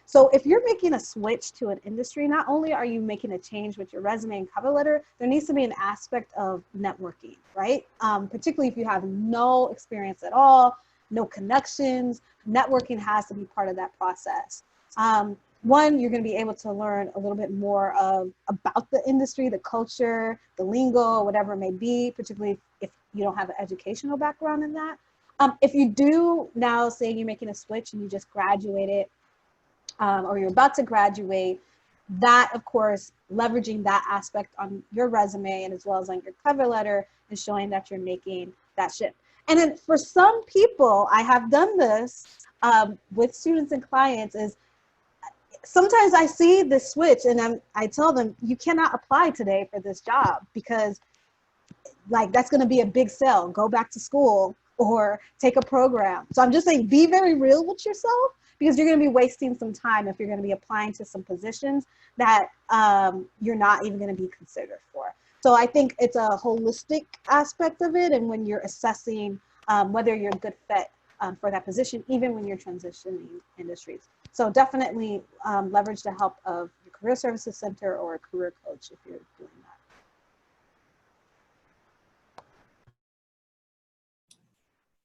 So if you're making a switch to an industry, not only are you making a change with your resume and cover letter, there needs to be an aspect of networking, right? Particularly if you have no experience at all, no connections, networking has to be part of that process. One, you're going to be able to learn a little bit more about the industry, the culture, the lingo, whatever it may be, particularly if you don't have an educational background in that. If you do now, say you're making a switch and you just graduated, or you're about to graduate, that, of course, leveraging that aspect on your resume and as well as on your cover letter is showing that you're making that shift. And then for some people, I have done this with students and clients, is sometimes I see this switch and I tell them, you cannot apply today for this job because, like, that's going to be a big sell. Go back to school or take a program. So I'm just saying, be very real with yourself, because you're going to be wasting some time if you're going to be applying to some positions that you're not even going to be considered for. So I think it's a holistic aspect of it, and when you're assessing whether you're a good fit for that position, even when you're transitioning industries. So definitely leverage the help of your career services center or a career coach if you're doing that.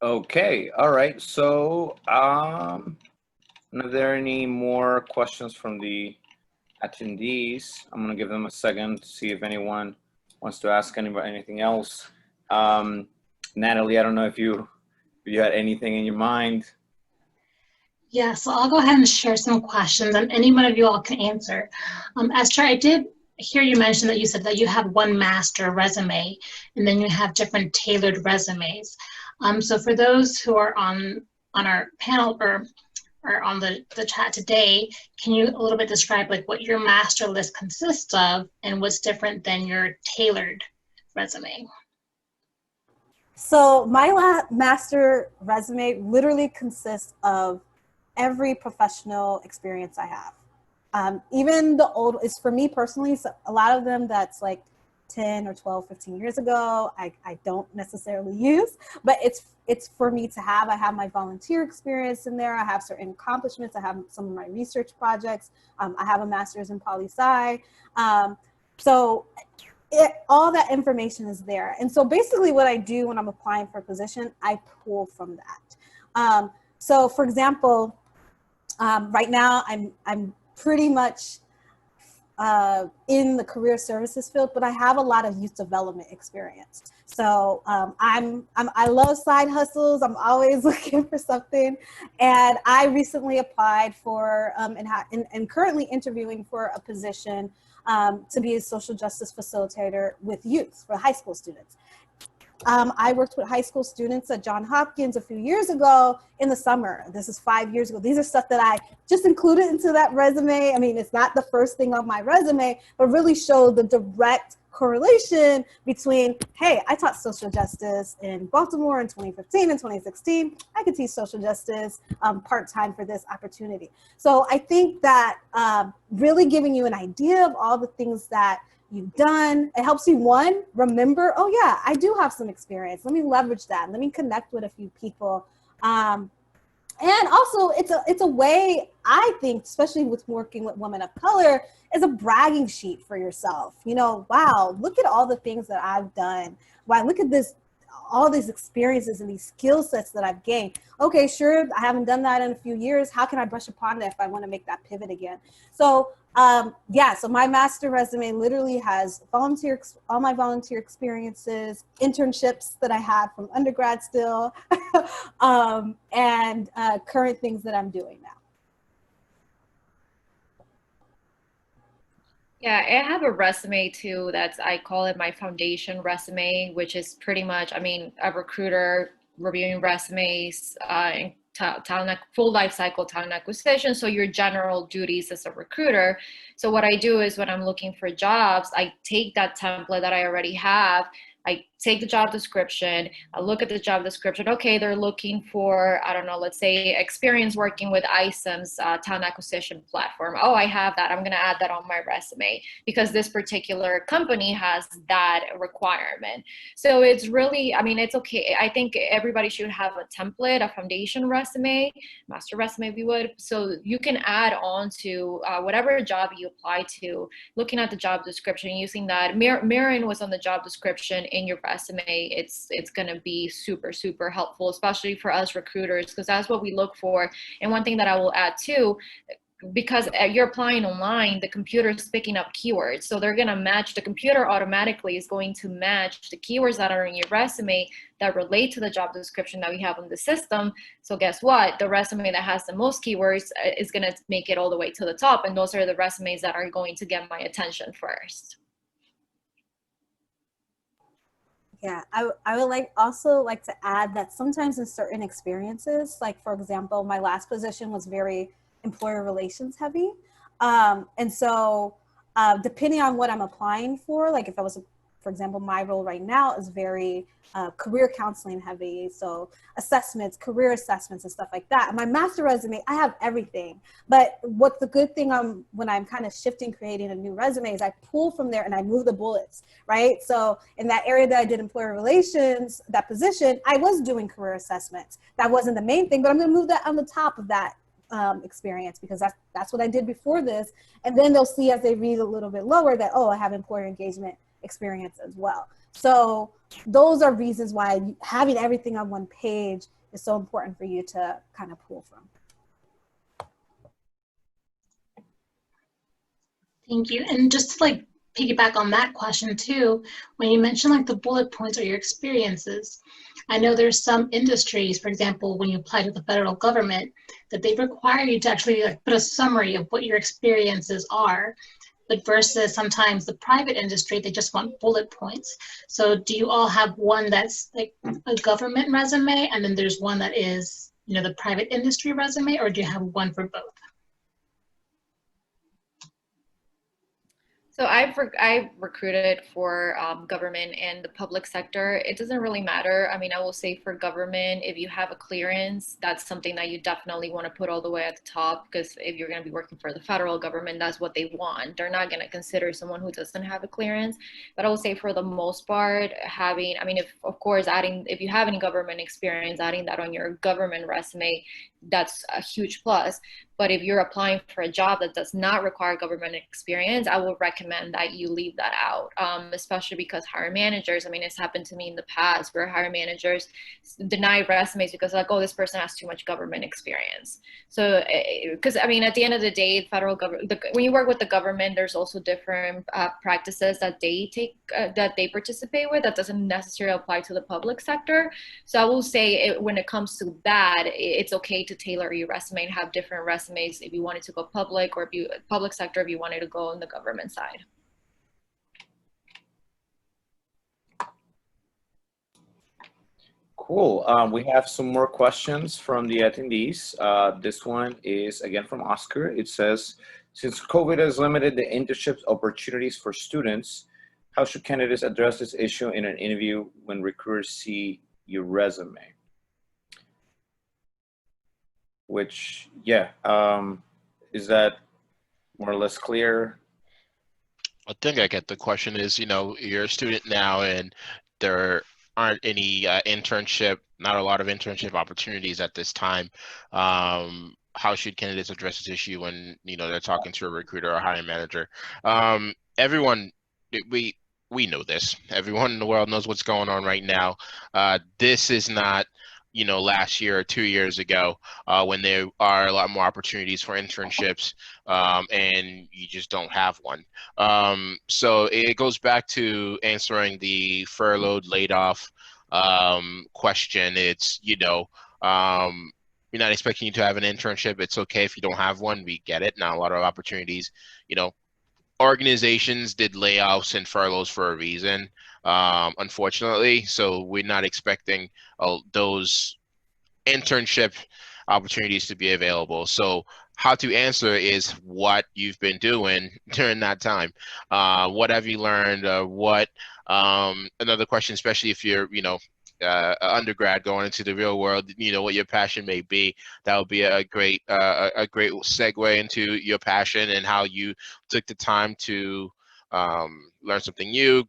Okay, all right. So are there any more questions from the attendees? I'm gonna give them a second to see if anyone wants to ask anybody anything else. Natalie, I don't know if you had anything in your mind. Yeah, so I'll go ahead and share some questions, and any one of you all can answer. Esther, I did hear you mention that you said that you have one master resume, and then you have different tailored resumes. So for those who are on our panel or on the chat today, can you a little bit describe like what your master list consists of and what's different than your tailored resume? So my master resume literally consists of every professional experience I have. Even the old, is for me personally, so a lot of them that's like 10 or 12, 15 years ago, I don't necessarily use, but it's for me to have. I have my volunteer experience in there. I have certain accomplishments. I have some of my research projects. I have a master's in poli-sci. So all that information is there. And so basically what I do when I'm applying for a position, I pull from that. So for example, right now I'm pretty much in the career services field, but I have a lot of youth development experience. So I love side hustles. I'm always looking for something. And I recently applied for and currently interviewing for a position to be a social justice facilitator with youth for high school students. I worked with high school students at Johns Hopkins a few years ago in the summer. This is 5 years ago. These are stuff that I just included into that resume. I mean, it's not the first thing on my resume, but really showed the direct correlation between, hey, I taught social justice in Baltimore in 2015 and 2016. I could teach social justice part-time for this opportunity. So I think that really giving you an idea of all the things that you've done, it helps you, one, remember, oh yeah, I do have some experience. Let me leverage that. Let me connect with a few people. And also it's a way, I think, especially with working with women of color, is a bragging sheet for yourself. You know, wow, look at all the things that I've done. Wow, look at this all these experiences and these skill sets that I've gained. Okay, sure, I haven't done that in a few years. How can I brush upon that if I want to make that pivot again? So yeah, so my master resume literally has all my volunteer experiences, internships that I had from undergrad still, and current things that I'm doing now. Yeah, I have a resume too. I call it my foundation resume, which is pretty much, I mean, a recruiter reviewing resumes, and full life cycle talent acquisition. So your general duties as a recruiter. So what I do is when I'm looking for jobs, I take that template that I already have. I take the job description, I look at the job description. Okay, they're looking for, I don't know, let's say experience working with ISEM's talent acquisition platform. Oh, I have that. I'm going to add that on my resume because this particular company has that requirement. So it's really, I mean, it's okay. I think everybody should have a template, a foundation resume, master resume if you would. So you can add on to whatever job you apply to, looking at the job description, using that. Mirroring was on the job description in your resume, it's going to be super helpful, especially for us recruiters, because that's what we look for. And one thing that I will add too, because you're applying online, the computer is picking up keywords. So they're going to match, the computer automatically is going to match the keywords that are in your resume that relate to the job description that we have on the system. So guess what? The resume that has the most keywords is going to make it all the way to the top. And those are the resumes that are going to get my attention first. Yeah, I would also like to add that sometimes in certain experiences, like for example, my last position was very employer relations heavy. And so depending on what I'm applying for, like if I was, for example, my role right now is very career counseling heavy. So assessments, career assessments and stuff like that. And my master resume, I have everything. But what's the good thing when I'm kind of shifting, creating a new resume is I pull from there and I move the bullets, right? So in that area that I did employer relations, that position, I was doing career assessments. That wasn't the main thing, but I'm going to move that on the top of that experience because that's what I did before this. And then they'll see as they read a little bit lower that, oh, I have employer engagement experience as well. So those are reasons why having everything on one page is so important for you to kind of pull from. Thank you. And just to like piggyback on that question too, when you mentioned like the bullet points or your experiences, I know there's some industries, for example, when you apply to the federal government, that they require you to actually like put a summary of what your experiences are. But versus sometimes the private industry, they just want bullet points. So do you all have one that's like a government resume and then there's one that is, you know, the private industry resume, or do you have one for both? So I've recruited for government and the public sector. It doesn't really matter. I mean, I will say for government, if you have a clearance, that's something that you definitely want to put all the way at the top, because if you're going to be working for the federal government, that's what they want. They're not going to consider someone who doesn't have a clearance. But I will say for the most part, having, I mean, if you have any government experience, adding that on your government resume, that's a huge plus. But if you're applying for a job that does not require government experience, I would recommend that you leave that out, especially because hiring managers, I mean, it's happened to me in the past where hiring managers deny resumes because like, oh, this person has too much government experience. So, because I mean, at the end of the day, federal government, when you work with the government, there's also different practices that they take, that they participate with that doesn't necessarily apply to the public sector. So I will say when it comes to that, it's okay to tailor your resume and have different resumes if you wanted to go public, or if you public sector if you wanted to go on the government side. Cool. We have some more questions from the attendees. This one is again from Oscar. It says, since COVID has limited the internship opportunities for students, how should candidates address this issue in an interview when recruiters see your resume? Which, yeah, is that more or less clear? I think I get the question is, you know, you're a student now and there aren't any not a lot of internship opportunities at this time. How should candidates address this issue when, you know, they're talking to a recruiter or a hiring manager? Everyone, we we know this. Everyone in the world knows what's going on right now. This is not, last year or 2 years ago, when there are a lot more opportunities for internships, and you just don't have one. So it goes back to answering the furloughed, laid off question. It's, we're not expecting you to have an internship. It's okay if you don't have one. We get it. Now, a lot of opportunities, organizations did layoffs and furloughs for a reason, unfortunately. So we're not expecting those internship opportunities to be available. So how to answer is what you've been doing during that time. What have you learned? Another question, especially if you're, undergrad going into the real world, what your passion may be. That would be a great segue into your passion and how you took the time to learn something new,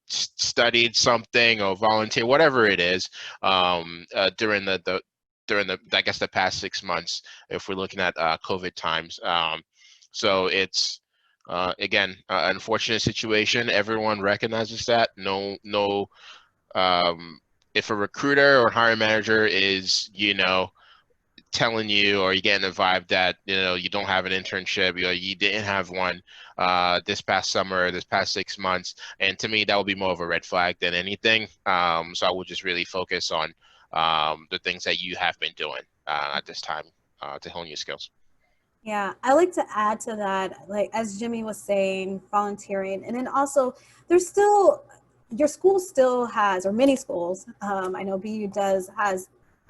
studied something or volunteer, whatever it is, during I guess the past 6 months, if we're looking at COVID times. So it's again, unfortunate situation. Everyone recognizes that. No. If a recruiter or hiring manager is, telling you, or you're getting a vibe that, you don't have an internship, you didn't have one this past summer, this past 6 months, and to me, that would be more of a red flag than anything. So I would just really focus on the things that you have been doing at this time to hone your skills. Yeah, I like to add to that, like as Jimmy was saying, volunteering, and then also there's still, your school still has, or many schools, I know BU has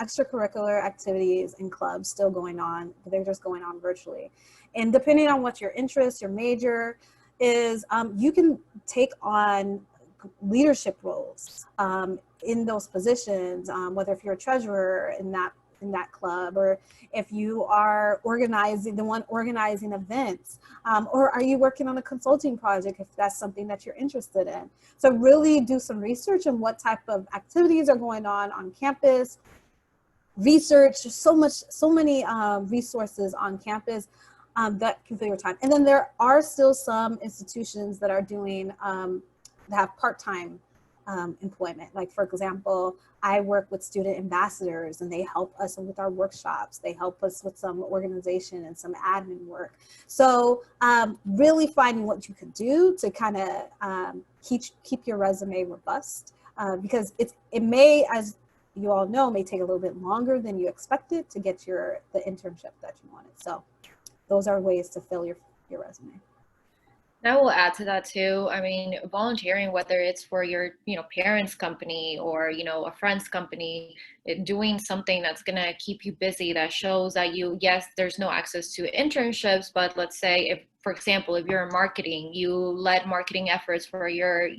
extracurricular activities and clubs still going on, but they're just going on virtually. And depending on what your interest, your major is, you can take on leadership roles in those positions, whether if you're a treasurer in that club, or if you are organizing events, or are you working on a consulting project if that's something that you're interested in. So really do some research on what type of activities are going on campus. Research, so many resources on campus that can fill your time. And then there are still some institutions that are doing, that have part-time employment. Like for example, I work with student ambassadors and they help us with our workshops. They help us with some organization and some admin work. So really finding what you could do to kind of keep your resume robust, because it may, as you all know, may take a little bit longer than you expected to get the internship that you wanted. So those are ways to fill your resume. I will add to that too. I mean, volunteering, whether it's for your, parents' company or, a friend's company, doing something that's going to keep you busy, that shows that yes, there's no access to internships, but let's say if, for example, if you're in marketing, you led marketing efforts for your,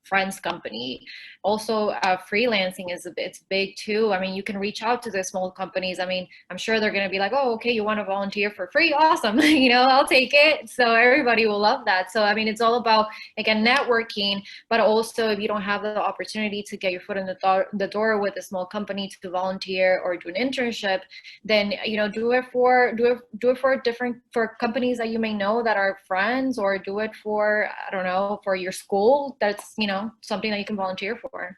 friend's company. Also, freelancing it's big too. I mean, you can reach out to the small companies. I mean, I'm sure they're going to be like, oh, okay, you want to volunteer for free? Awesome. I'll take it. So everybody will love that. So, I mean, it's all about, again, networking, but also if you don't have the opportunity to get your foot in the door with a small company to volunteer or do an internship, then, do it for companies that you may know that are friends, or do it for, I don't know, for your school. That's, something that you can volunteer for.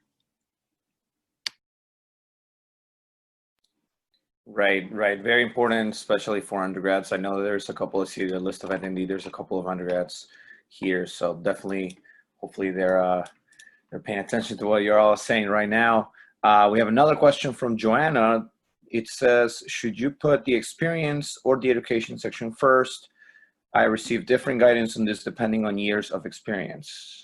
Right. Very important, especially for undergrads. I know there's a couple of, see the list of attendees, there's a couple of undergrads here. So definitely, hopefully they're paying attention to what you're all saying right now. We have another question from Joanna. It says, should you put the experience or the education section first? I received different guidance on this depending on years of experience.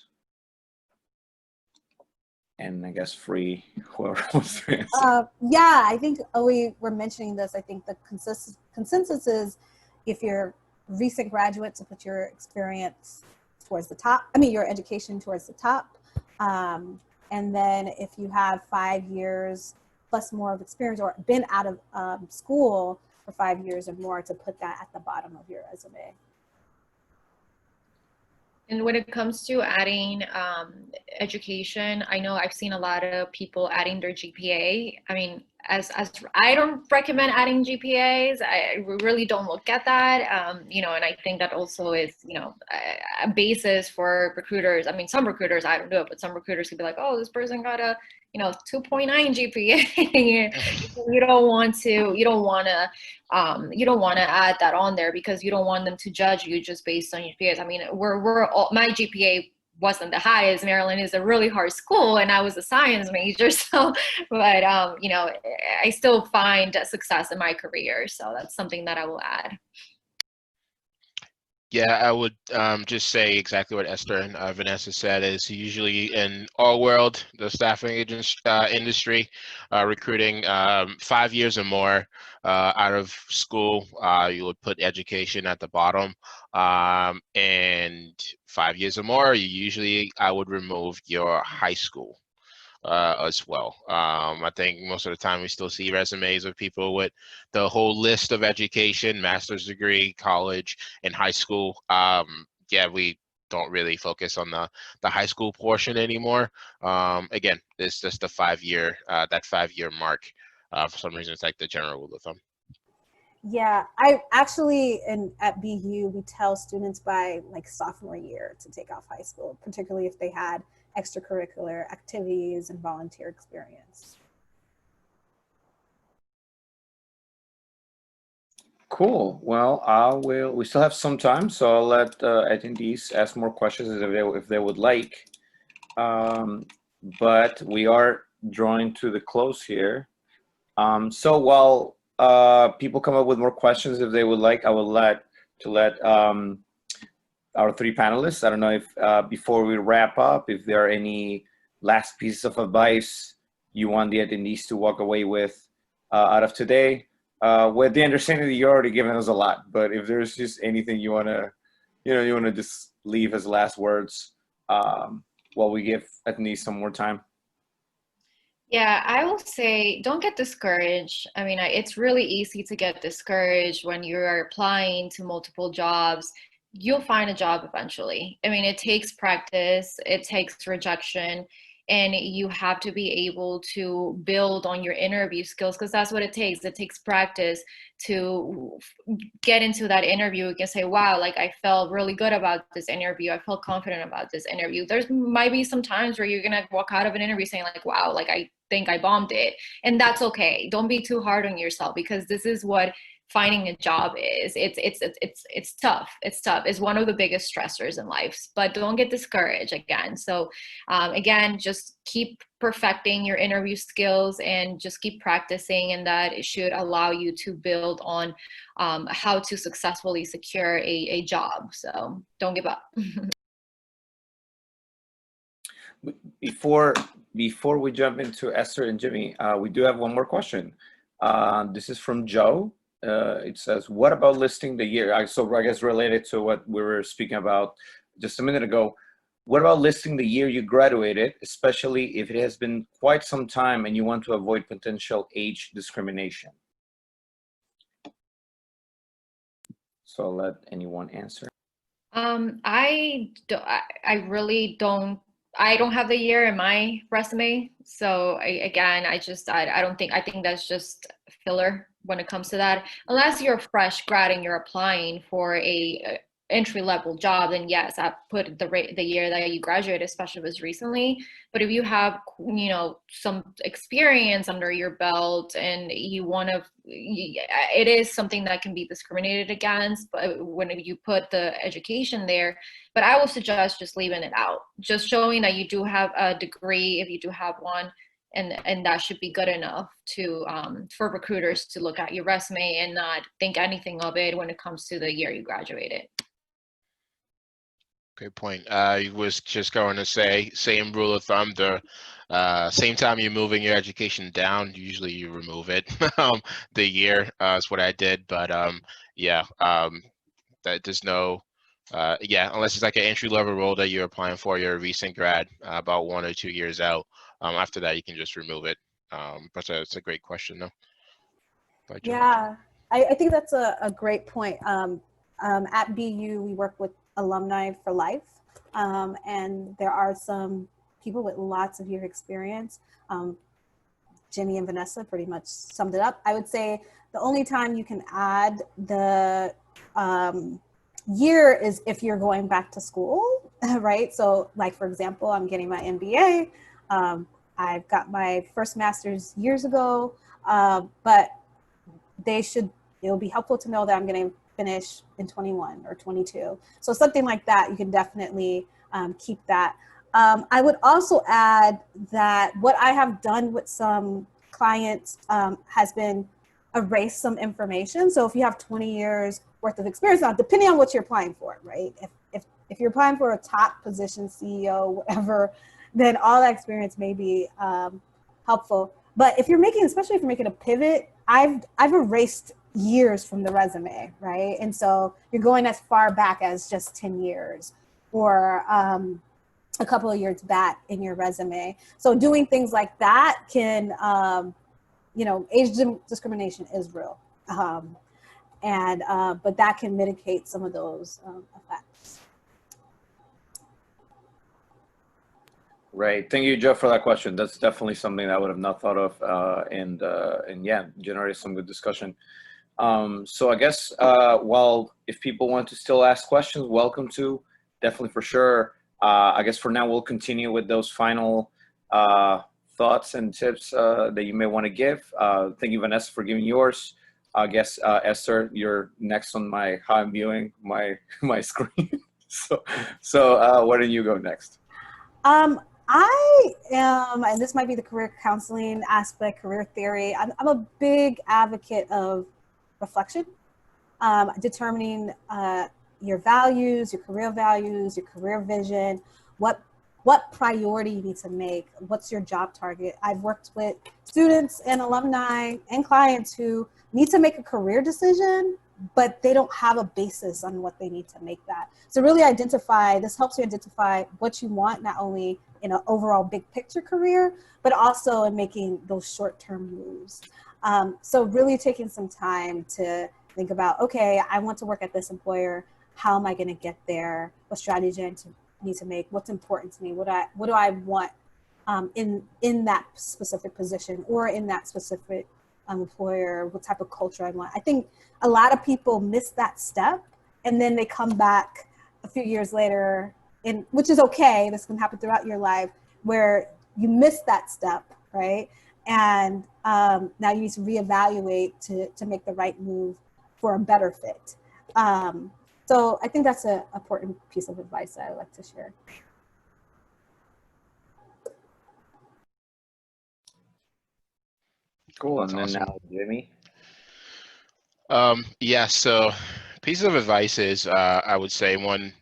And I guess free whoever wants to answer. Yeah, I think we were mentioning this. I think the consensus is, if you're recent graduate, to put your experience towards the top. I mean, your education towards the top. And then if you have 5 years plus more of experience, or been out of school for 5 years or more, to put that at the bottom of your resume. And when it comes to adding education, I know I've seen a lot of people adding their GPA. I mean, as I don't recommend adding GPAs. I really don't look at that. You know, and I think that also is, you know, a basis for recruiters. I mean, some recruiters, I don't do it, but some recruiters could be like, oh, this person got a, you know, 2.9 GPA. You don't want to add that on there because you don't want them to judge you just based on your GPAs. I mean, we're all, my GPA wasn't the highest. Maryland is a really hard school, and I was a science major, so but you know, I still find success in my career, so that's something that I will add. Yeah, I would just say exactly what Esther and Vanessa said. Is usually in our world, the staffing industry, recruiting 5 years or more out of school, you would put education at the bottom, and 5 years or more, I would remove your high school as well. I think most of the time we still see resumes of people with the whole list of education, master's degree, college, and high school. Yeah, we don't really focus on the high school portion anymore. Again, it's just the 5 year, that 5 year mark. For some reason, it's like the general rule of thumb. Yeah, I actually, at BU, we tell students by like sophomore year to take off high school, particularly if they had extracurricular activities and volunteer experience. Cool. Well, we still have some time, so I'll let attendees ask more questions if they would like. But we are drawing to the close here. So while people come up with more questions if they would like, I would let our three panelists. I don't know if before we wrap up, if there are any last pieces of advice you want the attendees to walk away with out of today, with the understanding that you're already given us a lot. But if there's just anything you want to just leave as last words while we give attendees some more time. Yeah, I will say don't get discouraged. I mean, it's really easy to get discouraged when you're applying to multiple jobs. You'll find a job eventually. I mean, it takes practice, it takes rejection, and you have to be able to build on your interview skills because that's what it takes. It takes practice to get into that interview. You can say, wow, like I felt really good about this interview. I felt confident about this interview. There's might be some times where you're gonna walk out of an interview saying like, wow, like I think I bombed it. And that's okay. Don't be too hard on yourself because this is what finding a job is. It's tough. It's tough. It's one of the biggest stressors in life, but don't get discouraged again. So again, just keep perfecting your interview skills and just keep practicing, and that it should allow you to build on how to successfully secure a job. So don't give up. Before we jump into Esther and Jimmy, we do have one more question. This is from Joe. It says, what about listing the year? So I guess related to what we were speaking about just a minute ago, what about listing the year you graduated, especially if it has been quite some time and you want to avoid potential age discrimination? So I'll let anyone answer. I really don't. I don't have the year in my resume. So I think that's just filler when it comes to that. Unless you're a fresh grad and you're applying for a entry-level job, then yes, I put the year that you graduated, especially if it was recently. But if you have, you know, some experience under your belt and you want to, it is something that can be discriminated against, but when you put the education there. But I will suggest just leaving it out, just showing that you do have a degree if you do have one, and that should be good enough to for recruiters to look at your resume and not think anything of it when it comes to the year you graduated. Great point. I was just going to say, same rule of thumb, the same time you're moving your education down, usually you remove it. The year is what I did, but yeah, that there's no, yeah, unless it's like an entry-level role that you're applying for, you're a recent grad, about 1 or 2 years out. After that, you can just remove it. But it's a great question, though. Yeah, I think that's a great point. At BU, we work with Alumni for Life. And there are some people with lots of year experience. Jimmy and Vanessa pretty much summed it up. I would say the only time you can add the year is if you're going back to school, right? So like, for example, I'm getting my MBA. I've got my first master's years ago, but it'll be helpful to know that I'm going to finish in 21 or 22. So something like that, you can definitely keep that. I would also add that what I have done with some clients has been erase some information. So if you have 20 years worth of experience, now depending on what you're applying for, right? If you're applying for a top position, CEO, whatever, then all that experience may be helpful. But if you're making, especially if you're making a pivot, I've erased years from the resume, right? And so you're going as far back as just 10 years or a couple of years back in your resume. So doing things like that can, age discrimination is real. But that can mitigate some of those effects. Right. Thank you, Jeff, for that question. That's definitely something that I would have not thought of, and yeah, generate some good discussion. So I guess, well, if people want to still ask questions, welcome to, definitely for sure. I guess for now, we'll continue with those final thoughts and tips that you may want to give. Thank you, Vanessa, for giving yours. I guess, Esther, you're next on how I'm viewing my screen. So why don't you go next? I am, and this might be the career counseling aspect, career theory. I'm a big advocate of reflection, determining your values, your career vision, what priority you need to make, what's your job target. I've worked with students and alumni and clients who need to make a career decision, but they don't have a basis on what they need to make that. So really this helps you identify what you want, not only in an overall big picture career, but also in making those short-term moves. So really taking some time to think about, okay, I want to work at this employer. How am I going to get there? What strategy I need to make? What's important to me? What do I want in that specific position or in that specific employer? What type of culture I want? I think a lot of people miss that step, and then they come back a few years later, which is okay. This can happen throughout your life, where you miss that step, right? And now you need to reevaluate to make the right move for a better fit. So I think that's an important piece of advice that I'd like to share. Cool. That's And then awesome. now, Jimmy. Yeah, so piece of advice is I would say one,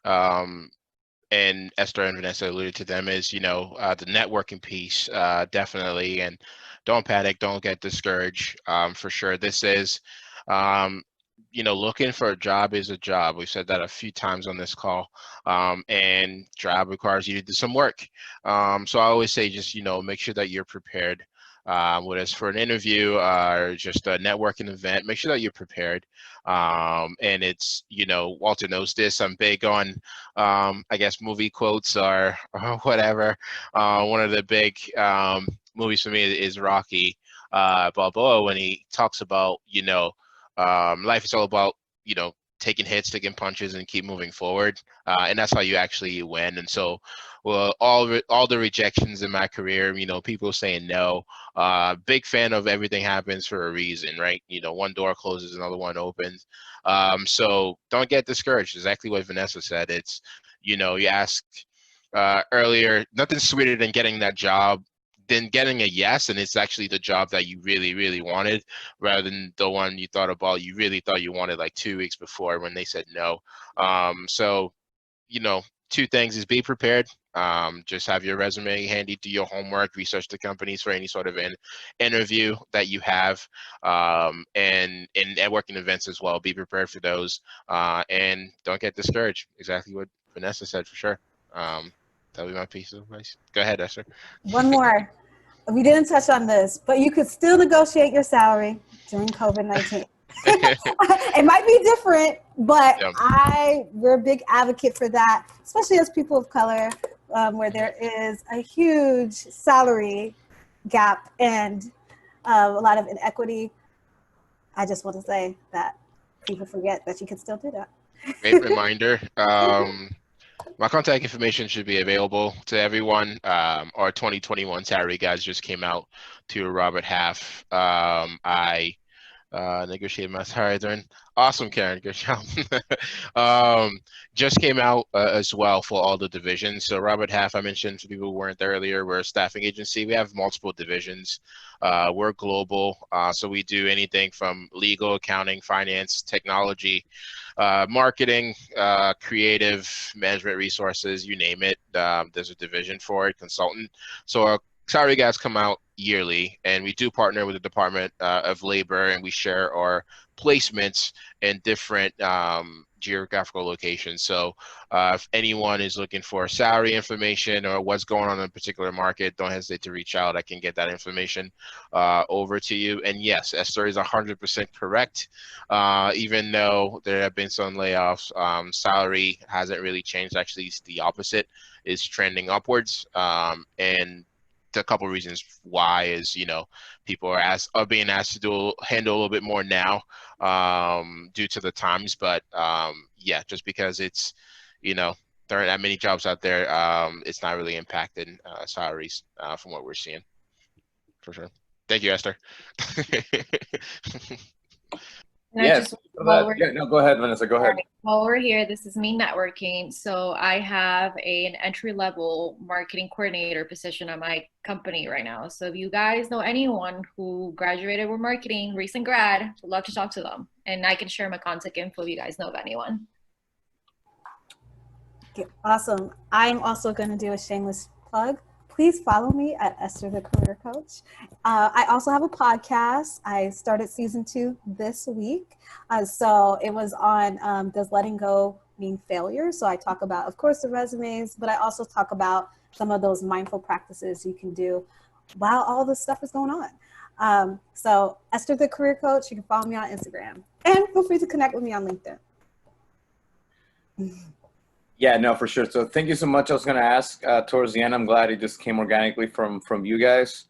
and Esther and Vanessa alluded to them, is, the networking piece, definitely. And don't panic, don't get discouraged. For sure, this is, looking for a job is a job. We've said that a few times on this call, and job requires you to do some work. So I always say, just, make sure that you're prepared. Whether it's for an interview or just a networking event, make sure that you're prepared. And it's, Walter knows this, I'm big on, I guess, movie quotes or whatever. One of the big movies for me is Rocky Balboa, when he talks about, life is all about, taking hits, taking punches, and keep moving forward. And that's how you actually win. And so, well, all the rejections in my career, people saying no, big fan of everything happens for a reason, right? One door closes, another one opens. So don't get discouraged. Exactly what Vanessa said. It's, you asked earlier, nothing sweeter than getting that job, than getting a yes, and it's actually the job that you really, really wanted, rather than the one you thought about, you really thought you wanted like 2 weeks before when they said no. So, two things is be prepared. Just have your resume handy, do your homework, research the companies for any sort of an interview that you have, and networking events as well. Be prepared for those, and don't get discouraged. Exactly what Vanessa said, for sure. That'll be my piece of advice. Go ahead, Esther. One more. We didn't touch on this, but you could still negotiate your salary during COVID-19. It might be different, but Yeah. we're a big advocate for that, especially as people of color, where there is a huge salary gap and a lot of inequity. I just want to say that people forget that you can still do that. Great reminder. My contact information should be available to everyone. Our 2021 salary guides just came out to Robert Half. I negotiated my salary during. Awesome, Karen. Good job. Just came out as well for all the divisions. So Robert Half, I mentioned for people who weren't there earlier, we're a staffing agency. We have multiple divisions. We're global, so we do anything from legal, accounting, finance, technology, marketing, creative, management resources, you name it. There's a division for it, consultant. So our salary guides come out yearly, and we do partner with the Department of Labor, and we share our placements in different geographical locations. So if anyone is looking for salary information or what's going on in a particular market, don't hesitate to reach out. I can get that information over to you. And yes, Esther is 100% correct. Even though there have been some layoffs, salary hasn't really changed. Actually, it's the opposite, is trending upwards. And a couple of reasons why is, people are being asked to handle a little bit more now due to the times, but yeah, just because it's, there aren't that many jobs out there, it's not really impacting salaries from what we're seeing, for sure. Thank you, Esther. Yes. No, go ahead, Vanessa. Go ahead. While we're here, this is me networking. So I have an entry-level marketing coordinator position at my company right now. So if you guys know anyone who graduated with marketing, recent grad, I'd love to talk to them. And I can share my contact info if you guys know of anyone. Okay, awesome. I'm also going to do a shameless plug. Please follow me at Esther the Career Coach. I also have a podcast. I started season 2 this week. So it was on Does Letting Go Mean Failure? So I talk about, of course, the resumes, but I also talk about some of those mindful practices you can do while all this stuff is going on. So Esther the Career Coach, you can follow me on Instagram. And feel free to connect with me on LinkedIn. Yeah, no, for sure. So thank you so much. I was going to ask towards the end, I'm glad it just came organically from you guys.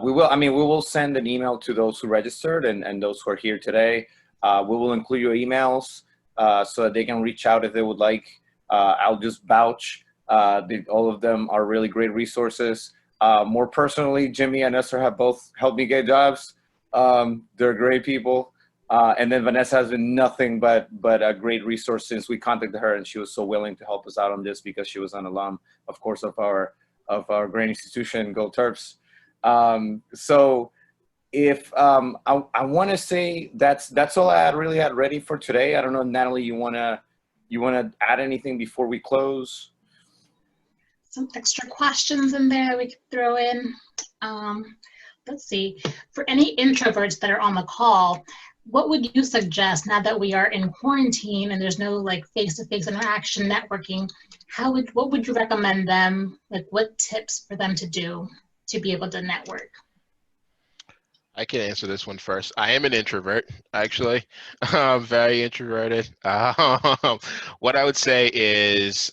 We will send an email to those who registered and those who are here today. We will include your emails so that they can reach out if they would like. I'll just vouch. All of them are really great resources. More personally, Jimmy and Esther have both helped me get jobs. They're great people. And then Vanessa has been nothing but a great resource since we contacted her, and she was so willing to help us out on this because she was an alum, of course, of our great institution, Go Terps. So if I want to say that's all I really had ready for today. I don't know, Natalie, you wanna add anything before we close? Some extra questions in there we could throw in. Let's see. For any introverts that are on the call, what would you suggest now that we are in quarantine and there's no like face-to-face interaction networking? What would you recommend them? Like, what tips for them to do to be able to network? I can answer this one first. I am an introvert, actually. I'm very introverted. What I would say is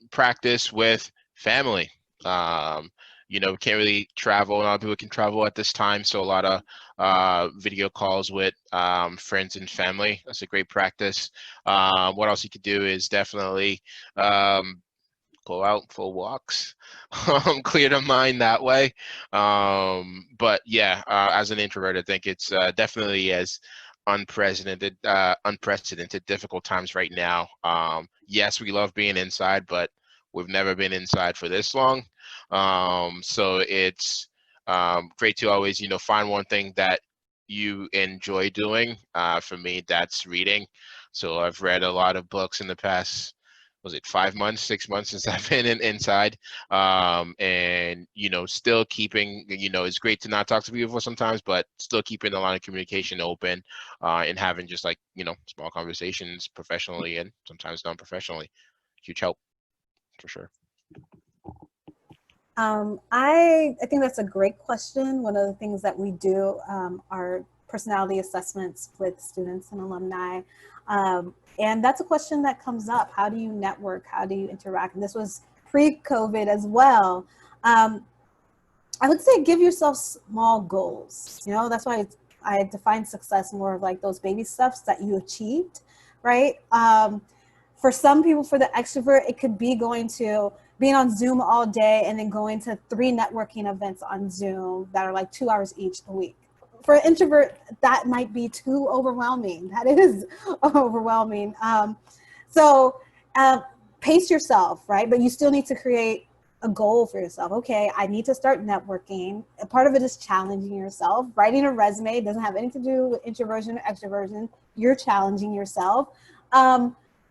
practice with family. We can't really travel. A lot of people can travel at this time, so a lot of video calls with friends and family. That's a great practice. What else you could do is definitely go out for walks, clear the mind that way. But yeah, as an introvert, I think it's definitely as unprecedented difficult times right now. Yes, we love being inside, but we've never been inside for this long. So it's great to always, find one thing that you enjoy doing. For me, that's reading. So I've read a lot of books in the past, was it 5 months, 6 months since I've been inside, and still keeping, it's great to not talk to people sometimes, but still keeping the line of communication open, and having just like small conversations professionally and sometimes non-professionally. Huge help, for sure. I think that's a great question. One of the things that we do are personality assessments with students and alumni. And that's a question that comes up. How do you network? How do you interact? And this was pre-COVID as well. I would say give yourself small goals. You know, that's why I define success more of like those baby steps that you achieved, right? For some people, for the extrovert, it could be being on Zoom all day and then going to 3 networking events on Zoom that are like 2 hours each a week. For an introvert, that might be too overwhelming. That is overwhelming. So pace yourself, right? But you still need to create a goal for yourself. Okay, I need to start networking. A part of it is challenging yourself. Writing a resume doesn't have anything to do with introversion or extroversion. You're challenging yourself.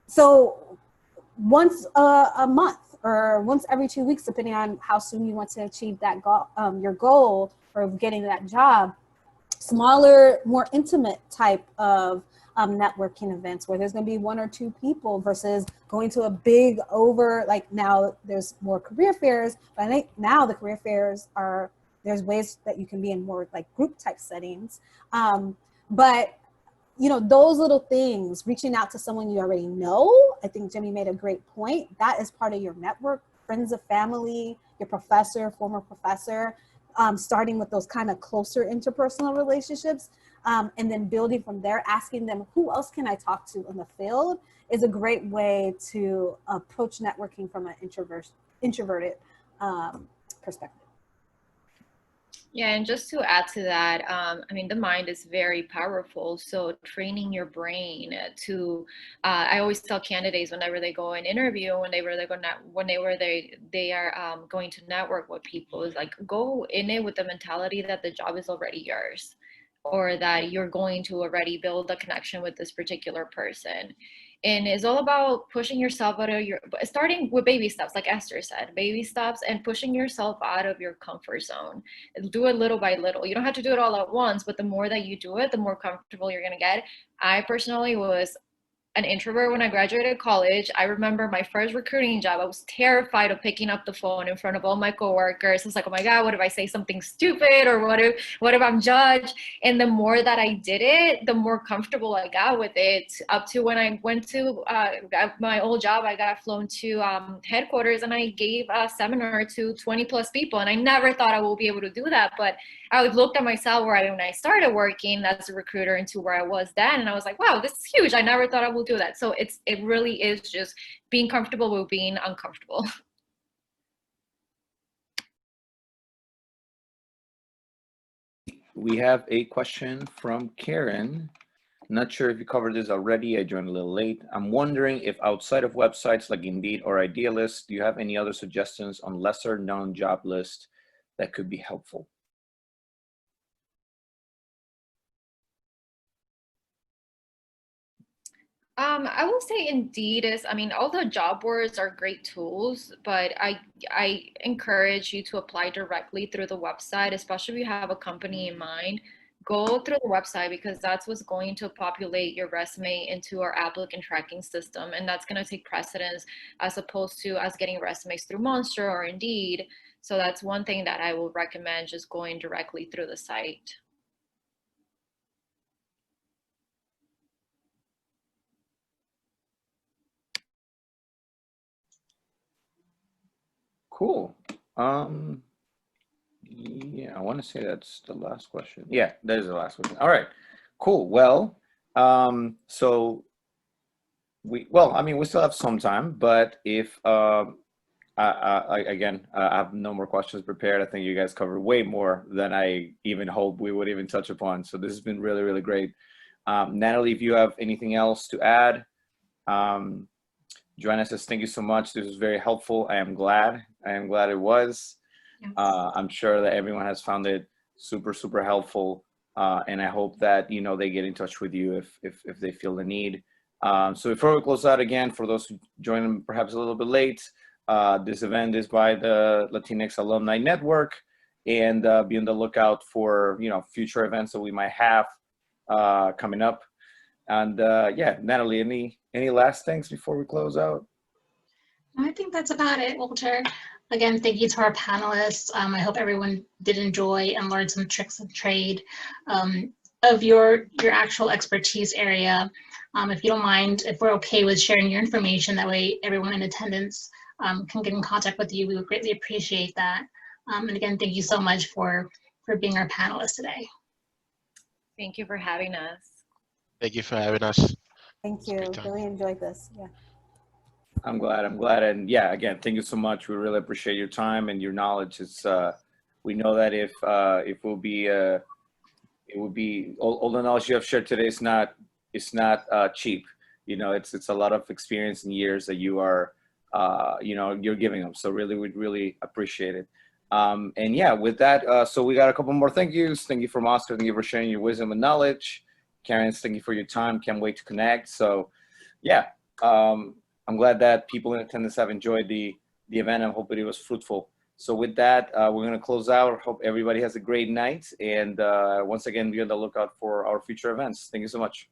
So once a month or once every 2 weeks, depending on how soon you want to achieve that goal, your goal or getting that job, smaller, more intimate type of networking events where there's going to be 1 or 2 people versus going to a big like now there's more career fairs, but I think now the career fairs there's ways that you can be in more like group type settings. But you know, those little things, reaching out to someone you already know, I think Jimmy made a great point. That is part of your network, friends of family, your professor, former professor, starting with those kind of closer interpersonal relationships, and then building from there, asking them, who else can I talk to in the field, is a great way to approach networking from an introverted perspective. Yeah, and just to add to that, I mean, the mind is very powerful. So training your brain to, I always tell candidates whenever they go and interview, whenever they are going to network with people, is like go in it with the mentality that the job is already yours, or that you're going to already build a connection with this particular person. And it's all about pushing yourself out of starting with baby steps, like Esther said, baby steps, and pushing yourself out of your comfort zone. Do it little by little. You don't have to do it all at once, but the more that you do it, the more comfortable you're going to get. I personally was an introvert when I graduated college. I remember my first recruiting job. I was terrified of picking up the phone in front of all my coworkers. I was like, oh my God, what if I say something stupid? Or what if I'm judged? And the more that I did it, the more comfortable I got with it. Up to when I went to my old job, I got flown to headquarters and I gave a seminar to 20 plus people. And I never thought I would be able to do that. But I looked at myself when I started working as a recruiter into where I was then. And I was like, wow, this is huge. I never thought I would do that. So it really is just being comfortable with being uncomfortable. We have a question from Karen. Not sure if you covered this already. I joined a little late. I'm wondering if outside of websites like Indeed or Idealist, do you have any other suggestions on lesser known job lists that could be helpful? I will say Indeed is, I mean, all the job boards are great tools, but I encourage you to apply directly through the website, especially if you have a company in mind. Go through the website because that's what's going to populate your resume into our applicant tracking system. And that's going to take precedence as opposed to us getting resumes through Monster or Indeed. So that's one thing that I will recommend, just going directly through the site. Cool. Yeah, I want to say that's the last question. Yeah, that is the last question. All right, cool. Well, so we still have some time, but if I have no more questions prepared. I think you guys covered way more than I even hoped we would even touch upon. So this has been really, really great. Natalie, if you have anything else to add, Joanna says, thank you so much. This was very helpful. I am glad it was. Yes. I'm sure that everyone has found it super, super helpful. And I hope that, you know, they get in touch with you if they feel the need. So before we close out again, for those who joined perhaps a little bit late, this event is by the Latinx Alumni Network, and be on the lookout for, you know, future events that we might have coming up. And yeah, Natalie, any last things before we close out? I think that's about it, Walter. Again, thank you to our panelists. I hope everyone did enjoy and learn some tricks of trade. of your actual expertise area. If you don't mind, if we're okay with sharing your information, that way everyone in attendance can get in contact with you. We would greatly appreciate that. And again, thank you so much for being our panelist today. Thank you for having us. Thank you for having us. Thank you. Really enjoyed this. Yeah. I'm glad. And yeah, again, thank you so much. We really appreciate your time and your knowledge. It's we know that if it will be all the knowledge you have shared today is not cheap. You know, it's a lot of experience and years that you are you're giving them. So really, we'd really appreciate it. And yeah, with that, so we got a couple more thank yous. Thank you from Oscar. Thank you for sharing your wisdom and knowledge. Karen, thank you for your time. Can't wait to connect. So yeah, I'm glad that people in attendance have enjoyed the event. I hope it was fruitful. So with that, we're going to close out. Hope everybody has a great night. And once again, be on the lookout for our future events. Thank you so much.